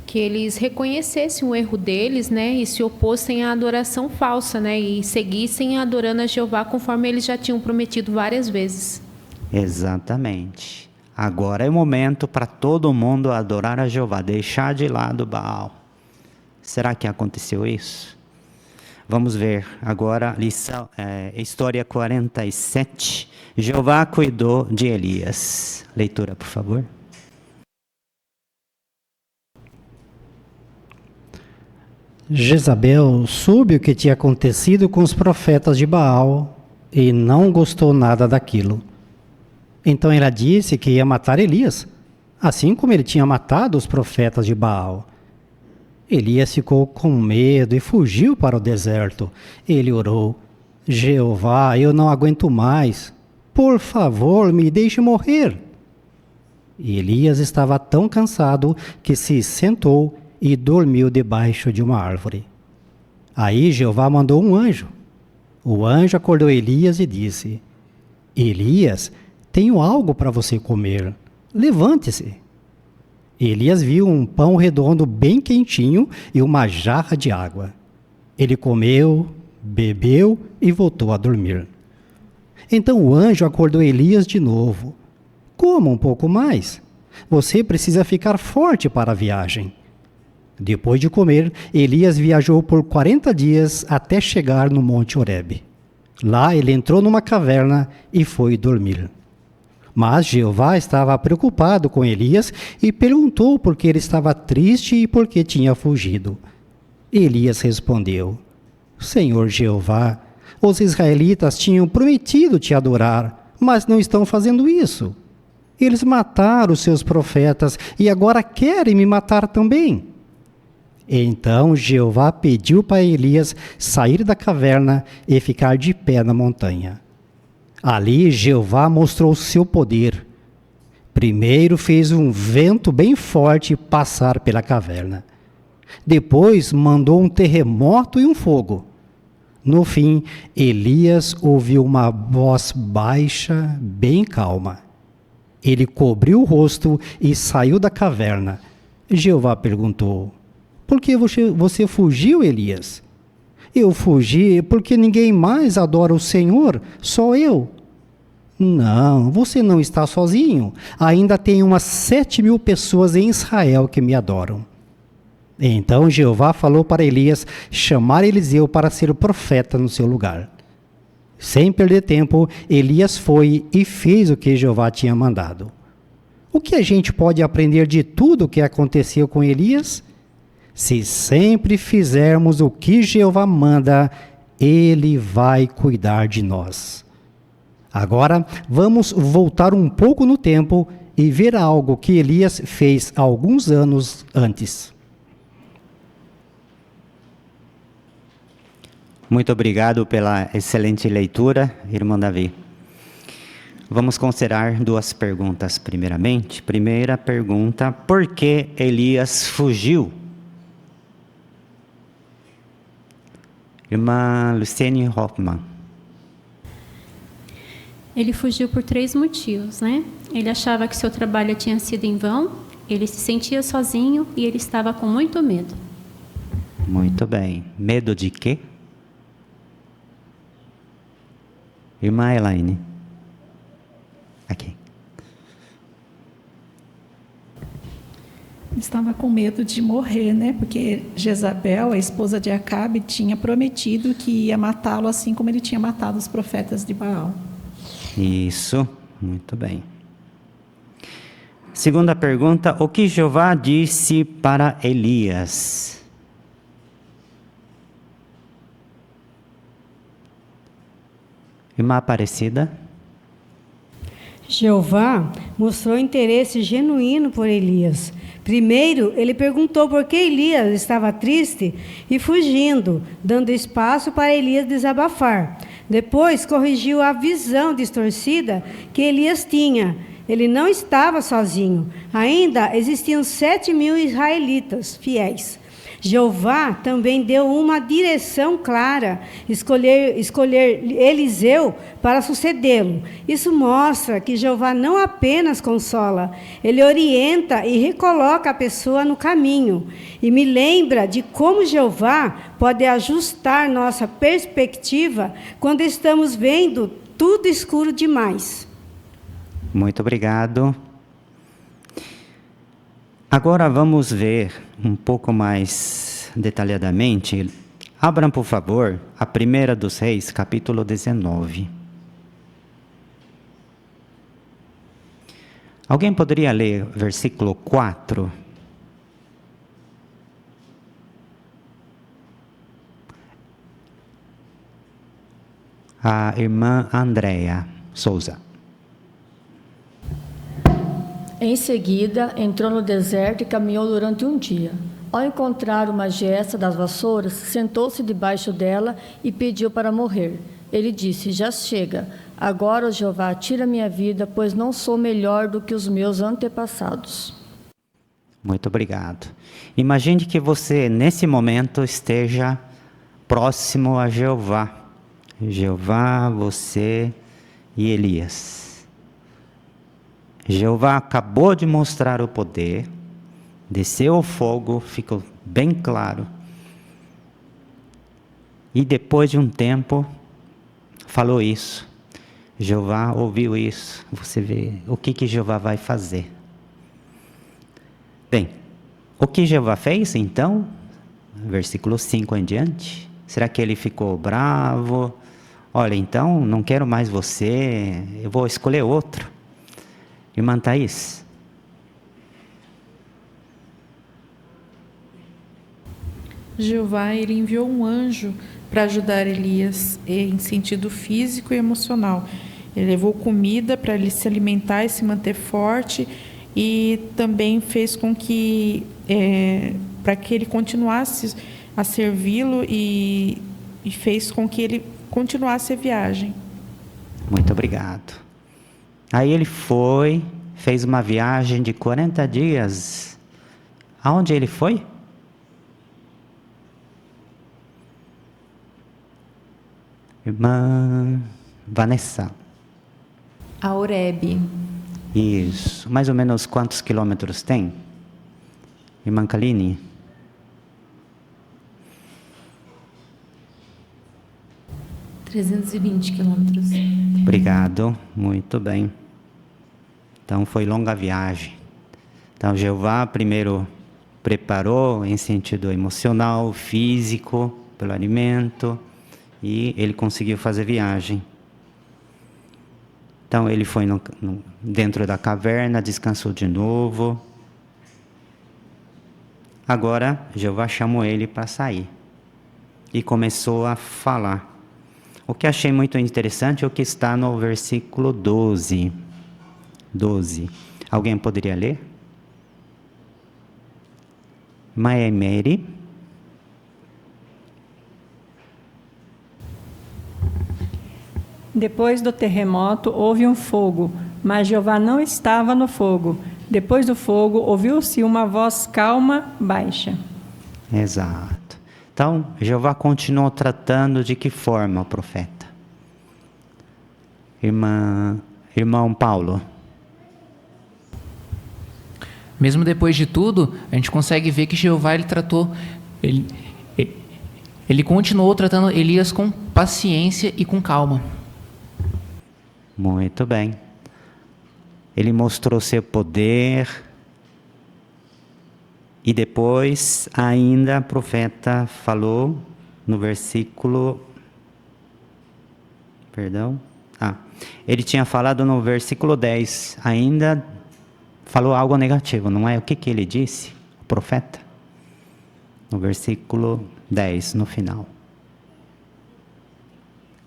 Que eles reconhecessem o erro deles, né, e se opossem à adoração falsa, né, e seguissem adorando a Jeová conforme eles já tinham prometido várias vezes. Exatamente. Agora é o momento para todo mundo adorar a Jeová, deixar de lado Baal. Será que aconteceu isso? Vamos ver agora, lição, história 47. Jeová cuidou de Elias. Leitura, por favor. Jezabel soube o que tinha acontecido com os profetas de Baal e não gostou nada daquilo. Então ela disse que ia matar Elias, assim como ele tinha matado os profetas de Baal. Elias ficou com medo e fugiu para o deserto. Ele orou: Jeová, eu não aguento mais. Por favor, me deixe morrer. E Elias estava tão cansado que se sentou e dormiu debaixo de uma árvore. Aí Jeová mandou um anjo. O anjo acordou Elias e disse: Elias, tenho algo para você comer. Levante-se. Elias viu um pão redondo bem quentinho e uma jarra de água. Ele comeu, bebeu e voltou a dormir. Então o anjo acordou Elias de novo. Coma um pouco mais. Você precisa ficar forte para a viagem. Depois de comer, Elias viajou por 40 dias até chegar no Monte Horebe. Lá ele entrou numa caverna e foi dormir. Mas Jeová estava preocupado com Elias e perguntou por que ele estava triste e por que tinha fugido. Elias respondeu: Senhor Jeová, os israelitas tinham prometido te adorar, mas não estão fazendo isso. Eles mataram os seus profetas e agora querem me matar também. Então Jeová pediu para Elias sair da caverna e ficar de pé na montanha. Ali Jeová mostrou seu poder. Primeiro fez um vento bem forte passar pela caverna. Depois mandou um terremoto e um fogo. No fim, Elias ouviu uma voz baixa, bem calma. Ele cobriu o rosto e saiu da caverna. Jeová perguntou: por que você fugiu, Elias? Eu fugi porque ninguém mais adora o Senhor, só eu. Não, você não está sozinho. Ainda tem umas 7.000 pessoas em Israel que me adoram. Então Jeová falou para Elias chamar Eliseu para ser o profeta no seu lugar. Sem perder tempo, Elias foi e fez o que Jeová tinha mandado. O que a gente pode aprender de tudo o que aconteceu com Elias? Se sempre fizermos o que Jeová manda, Ele vai cuidar de nós. Agora, vamos voltar um pouco no tempo e ver algo que Elias fez alguns anos antes. Muito obrigado pela excelente leitura, irmão Davi. Vamos considerar duas perguntas primeiramente. Primeira pergunta: por que Elias fugiu? Irmã Luciene Hoffmann. Ele fugiu por 3 motivos, né? Ele achava que seu trabalho tinha sido em vão, ele se sentia sozinho e ele estava com muito medo. Muito bem. Medo de quê? Irmã Elaine. Aqui. Estava com medo de morrer, né? Porque Jezabel, a esposa de Acabe, tinha prometido que ia matá-lo assim como ele tinha matado os profetas de Baal. Isso, muito bem. Segunda pergunta: o que Jeová disse para Elias? Irmã Aparecida. Jeová mostrou interesse genuíno por Elias. Primeiro, ele perguntou por que Elias estava triste e fugindo, dando espaço para Elias desabafar. Depois, corrigiu a visão distorcida que Elias tinha. Ele não estava sozinho. Ainda existiam 7.000 israelitas fiéis. Jeová também deu uma direção clara: escolher Eliseu para sucedê-lo. Isso mostra que Jeová não apenas consola, ele orienta e recoloca a pessoa no caminho. E me lembra de como Jeová pode ajustar nossa perspectiva quando estamos vendo tudo escuro demais. Muito obrigado. Agora vamos ver um pouco mais detalhadamente. Abram, por favor, a 1 dos Reis, capítulo 19. Alguém poderia ler versículo 4? A irmã Andréa Souza. Em seguida, entrou no deserto e caminhou durante um dia. Ao encontrar uma gesta das vassouras, sentou-se debaixo dela e pediu para morrer. Ele disse: já chega, agora, Jeová, tira minha vida, pois não sou melhor do que os meus antepassados. Muito obrigado. Imagine que você, nesse momento, esteja próximo a Jeová. Jeová, você e Elias. Jeová acabou de mostrar o poder, desceu o fogo, ficou bem claro. E depois de um tempo, falou isso. Jeová ouviu isso. Você vê o que Jeová vai fazer. Bem, o que Jeová fez então? Versículo 5 em diante. Será que ele ficou bravo? Olha, então não quero mais você, eu vou escolher outro. Irmã Thaís. Jeová, ele enviou um anjo para ajudar Elias em sentido físico e emocional. Ele levou comida para ele se alimentar e se manter forte, e também fez com que, para que ele continuasse a servi-lo, e fez com que ele continuasse a viagem. Muito obrigado. Aí ele fez uma viagem de 40 dias. Aonde ele foi? Irmã Vanessa. A Horebe. Isso. Mais ou menos quantos quilômetros tem? Irmã Kaline? — 320 quilômetros. Obrigado. Muito bem. Então foi longa viagem. Então Jeová primeiro preparou em sentido emocional, físico, pelo alimento, e ele conseguiu fazer viagem. Então ele foi dentro da caverna, descansou de novo. Agora Jeová chamou ele para sair e começou a falar. O que achei muito interessante é o que está no versículo 12. 12. Alguém poderia ler? Maemeri. Depois do terremoto houve um fogo, mas Jeová não estava no fogo. Depois do fogo ouviu-se uma voz calma, baixa. Exato. Então, Jeová continuou tratando de que forma o profeta? Irmão Paulo. Mesmo depois de tudo, a gente consegue ver que Jeová ele continuou tratando Elias com paciência e com calma. Muito bem. Ele mostrou seu poder. E depois, ainda, o profeta falou no versículo... ele tinha falado no versículo 10. Ainda falou algo negativo, não é? O que ele disse, o profeta? No versículo 10, no final.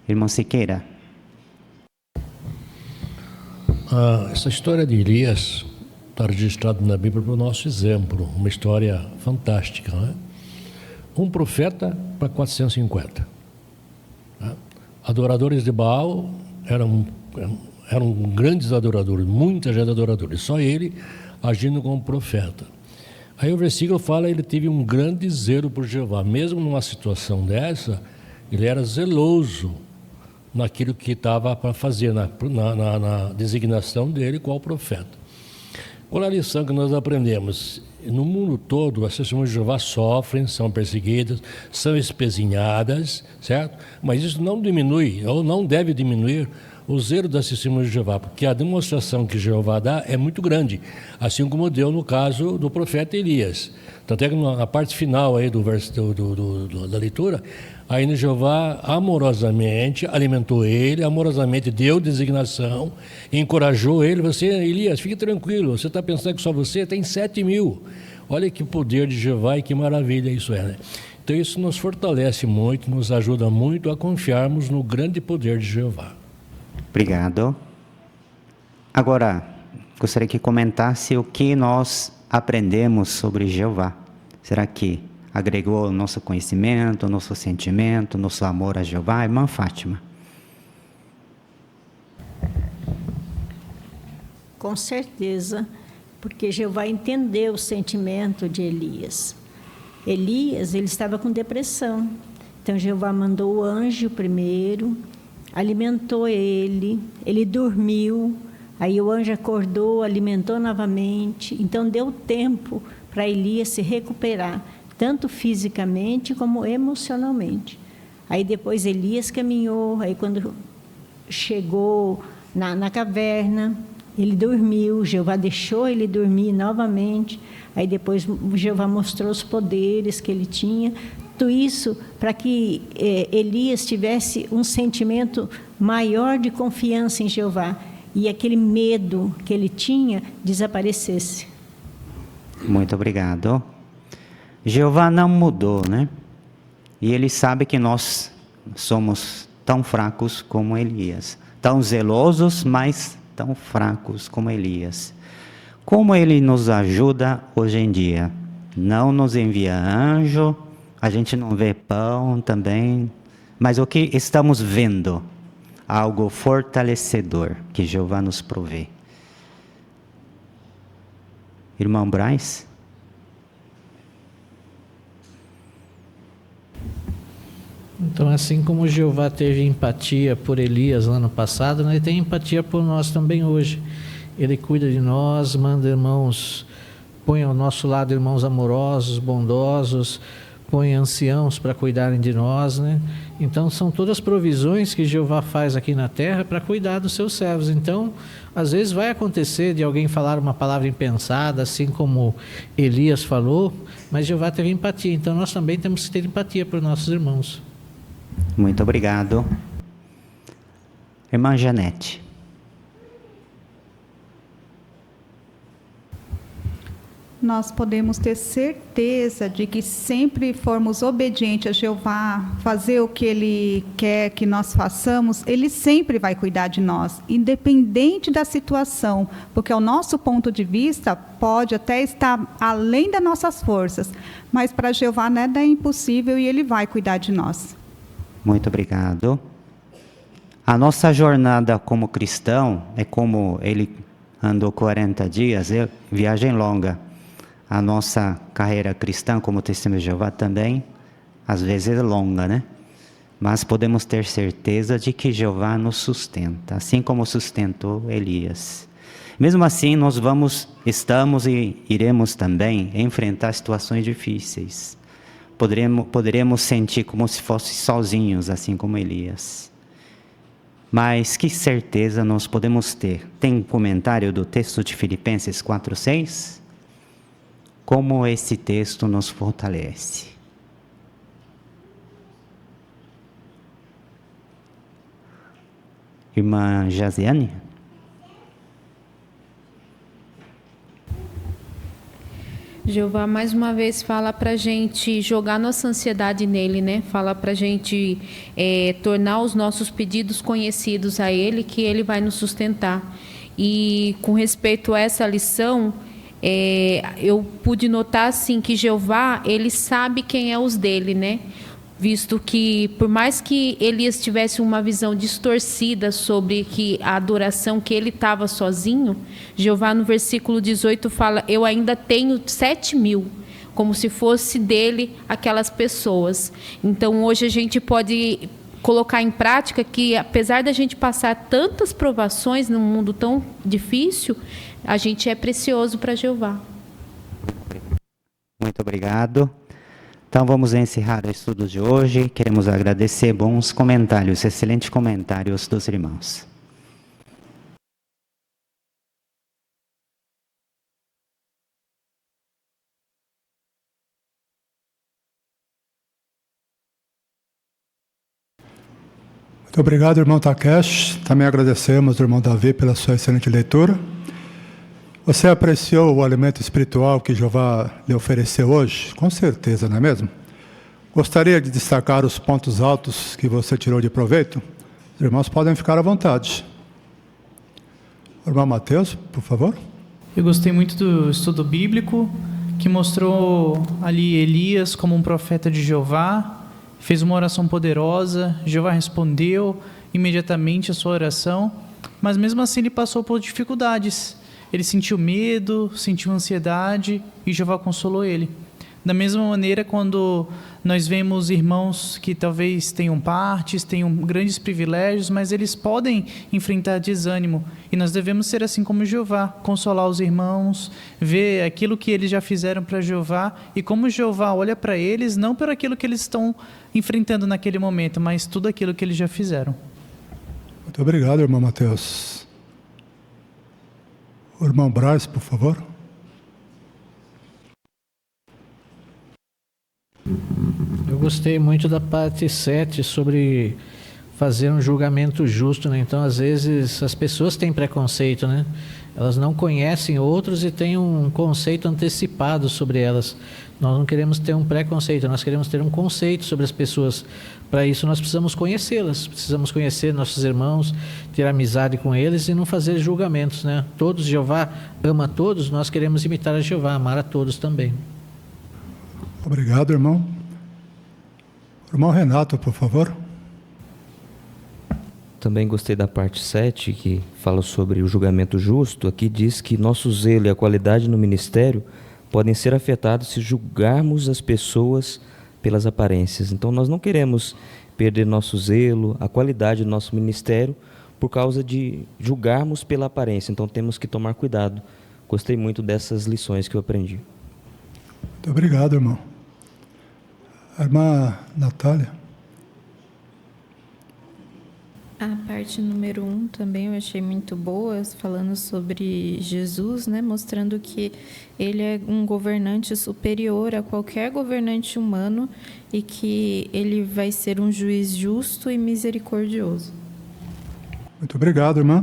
Irmão Siqueira. Essa história de Elias está registrada na Bíblia para o nosso exemplo. Uma história fantástica, né? Um profeta para 450. Né? Adoradores de Baal eram grandes adoradores, muita gente adoradores. Só ele agindo como profeta. Aí o versículo fala, ele teve um grande zelo por Jeová. Mesmo numa situação dessa, ele era zeloso naquilo que estava para fazer, na designação dele qual profeta. Qual é a lição que nós aprendemos? No mundo todo, as testemunhas de Jeová sofrem, são perseguidas, são espezinhadas, certo? Mas isso não diminui, ou não deve diminuir, o zelo das testemunhas de Jeová, porque a demonstração que Jeová dá é muito grande, assim como deu no caso do profeta Elias. Tanto é que na parte final aí da leitura, ainda Jeová amorosamente alimentou ele, amorosamente deu designação, encorajou ele. Elias, fique tranquilo, você está pensando que só você tem 7.000. Olha que poder de Jeová e que maravilha isso é, né? Então isso nos fortalece muito, nos ajuda muito a confiarmos no grande poder de Jeová. Obrigado. Agora, gostaria que comentasse o que nós aprendemos sobre Jeová. Será que agregou o nosso conhecimento, o nosso sentimento, o nosso amor a Jeová? Irmã Fátima. Com certeza, porque Jeová entendeu o sentimento de Elias. Elias, ele estava com depressão. Então Jeová mandou o anjo primeiro, alimentou ele dormiu, aí o anjo acordou, alimentou novamente. Então deu tempo para Elias se recuperar, tanto fisicamente como emocionalmente. Aí depois Elias caminhou, aí quando chegou na caverna, ele dormiu, Jeová deixou ele dormir novamente, aí depois Jeová mostrou os poderes que ele tinha, tudo isso para que Elias tivesse um sentimento maior de confiança em Jeová, e aquele medo que ele tinha desaparecesse. Muito obrigado. Jeová não mudou, né? E ele sabe que nós somos tão fracos como Elias. tão zelosos, mas tão fracos como Elias. Como ele nos ajuda hoje em dia? Não nos envia anjo, a gente não vê pão também, mas o que estamos vendo? Algo fortalecedor que Jeová nos provê. Irmão Braz? Então, assim como Jeová teve empatia por Elias lá no passado, ele tem empatia por nós também hoje. Ele cuida de nós, manda irmãos, põe ao nosso lado irmãos amorosos, bondosos, põe anciãos para cuidarem de nós, né? Então, são todas provisões que Jeová faz aqui na terra para cuidar dos seus servos. Então, às vezes vai acontecer de alguém falar uma palavra impensada, assim como Elias falou, mas Jeová teve empatia. Então, nós também temos que ter empatia por nossos irmãos. Muito obrigado. Irmã Janete. Nós podemos ter certeza de que sempre formos obedientes a Jeová, fazer o que Ele quer que nós façamos, Ele sempre vai cuidar de nós, independente da situação, porque o nosso ponto de vista pode até estar além das nossas forças, mas para Jeová nada é impossível e Ele vai cuidar de nós. Muito obrigado. A nossa jornada como cristão é como ele andou 40 dias, viagem longa. A nossa carreira cristã como testemunho de Jeová também, às vezes é longa, né? Mas podemos ter certeza de que Jeová nos sustenta, assim como sustentou Elias. Mesmo assim, nós estamos e iremos também enfrentar situações difíceis. Poderemos sentir como se fossem sozinhos, assim como Elias. Mas que certeza nós podemos ter? Tem um comentário do texto de Filipenses 4:6? Como esse texto nos fortalece. Irmã Jaziane? Jeová mais uma vez fala para a gente jogar nossa ansiedade nele, né? Fala para a gente tornar os nossos pedidos conhecidos a ele, que ele vai nos sustentar. E com respeito a essa lição, eu pude notar assim que Jeová, ele sabe quem é os dele, né? Visto que, por mais que Elias tivesse uma visão distorcida sobre que a adoração que ele estava sozinho, Jeová no versículo 18 fala, eu ainda tenho 7.000, como se fosse dele aquelas pessoas. Então hoje a gente pode colocar em prática que, apesar da gente passar tantas provações num mundo tão difícil, a gente é precioso para Jeová. Muito obrigado. Então vamos encerrar o estudo de hoje. Queremos agradecer bons comentários, excelentes comentários dos irmãos. Muito obrigado, irmão Takeshi. Também agradecemos, irmão Davi, pela sua excelente leitura. Você apreciou o alimento espiritual que Jeová lhe ofereceu hoje? Com certeza, não é mesmo? Gostaria de destacar os pontos altos que você tirou de proveito? Os irmãos podem ficar à vontade. Irmão Mateus, por favor. Eu gostei muito do estudo bíblico, que mostrou ali Elias como um profeta de Jeová, fez uma oração poderosa, Jeová respondeu imediatamente a sua oração, mas mesmo assim ele passou por dificuldades. Ele sentiu medo, sentiu ansiedade e Jeová consolou ele. Da mesma maneira, quando nós vemos irmãos que talvez tenham partes, tenham grandes privilégios, mas eles podem enfrentar desânimo. E nós devemos ser assim como Jeová, consolar os irmãos, ver aquilo que eles já fizeram para Jeová e como Jeová olha para eles, não por aquilo que eles estão enfrentando naquele momento, mas tudo aquilo que eles já fizeram. Muito obrigado, irmão Mateus. O irmão Braz, por favor. Eu gostei muito da parte 7 sobre fazer um julgamento justo, né? Então, às vezes, as pessoas têm preconceito, né? Elas não conhecem outros e têm um conceito antecipado sobre elas. Nós não queremos ter um preconceito, nós queremos ter um conceito sobre as pessoas. Para isso, nós precisamos conhecê-las, precisamos conhecer nossos irmãos, ter amizade com eles e não fazer julgamentos, né? Todos, Jeová ama a todos, nós queremos imitar a Jeová, amar a todos também. Obrigado, irmão. Irmão Renato, por favor. Também gostei da parte 7, que fala sobre o julgamento justo. Aqui diz que nosso zelo e a qualidade no ministério podem ser afetados se julgarmos as pessoas pelas aparências. Então, nós não queremos perder nosso zelo, a qualidade do nosso ministério, por causa de julgarmos pela aparência. Então, temos que tomar cuidado. Gostei muito dessas lições que eu aprendi. Muito obrigado, irmão. A irmã Natália. A parte número 1 também eu achei muito boa, falando sobre Jesus, né, mostrando que ele é um governante superior a qualquer governante humano e que ele vai ser um juiz justo e misericordioso. Muito obrigado, irmã.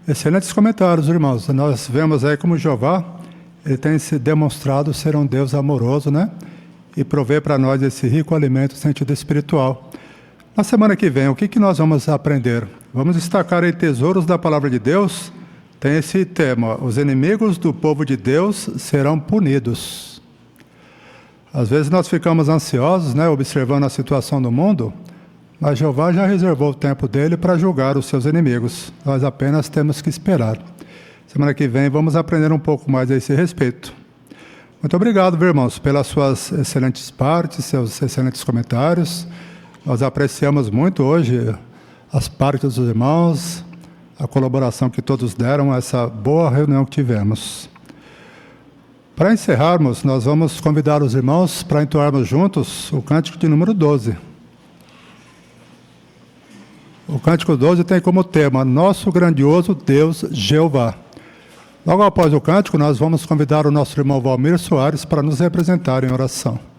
Excelentes comentários, irmãos. Nós vemos aí como Jeová, ele tem se demonstrado ser um Deus amoroso, né? E prover para nós esse rico alimento no sentido espiritual. Na semana que vem, o que nós vamos aprender? Vamos destacar aí tesouros da palavra de Deus. Tem esse tema: os inimigos do povo de Deus serão punidos. Às vezes nós ficamos ansiosos, né, observando a situação do mundo, mas Jeová já reservou o tempo dele para julgar os seus inimigos. Nós apenas temos que esperar. Semana que vem vamos aprender um pouco mais a esse respeito. Muito obrigado, meus irmãos, pelas suas excelentes partes, seus excelentes comentários. Nós apreciamos muito hoje as partes dos irmãos, a colaboração que todos deram a essa boa reunião que tivemos. Para encerrarmos, nós vamos convidar os irmãos para entoarmos juntos o cântico de número 12. O cântico 12 tem como tema Nosso Grandioso Deus Jeová. Logo após o cântico, nós vamos convidar o nosso irmão Valmir Soares para nos representar em oração.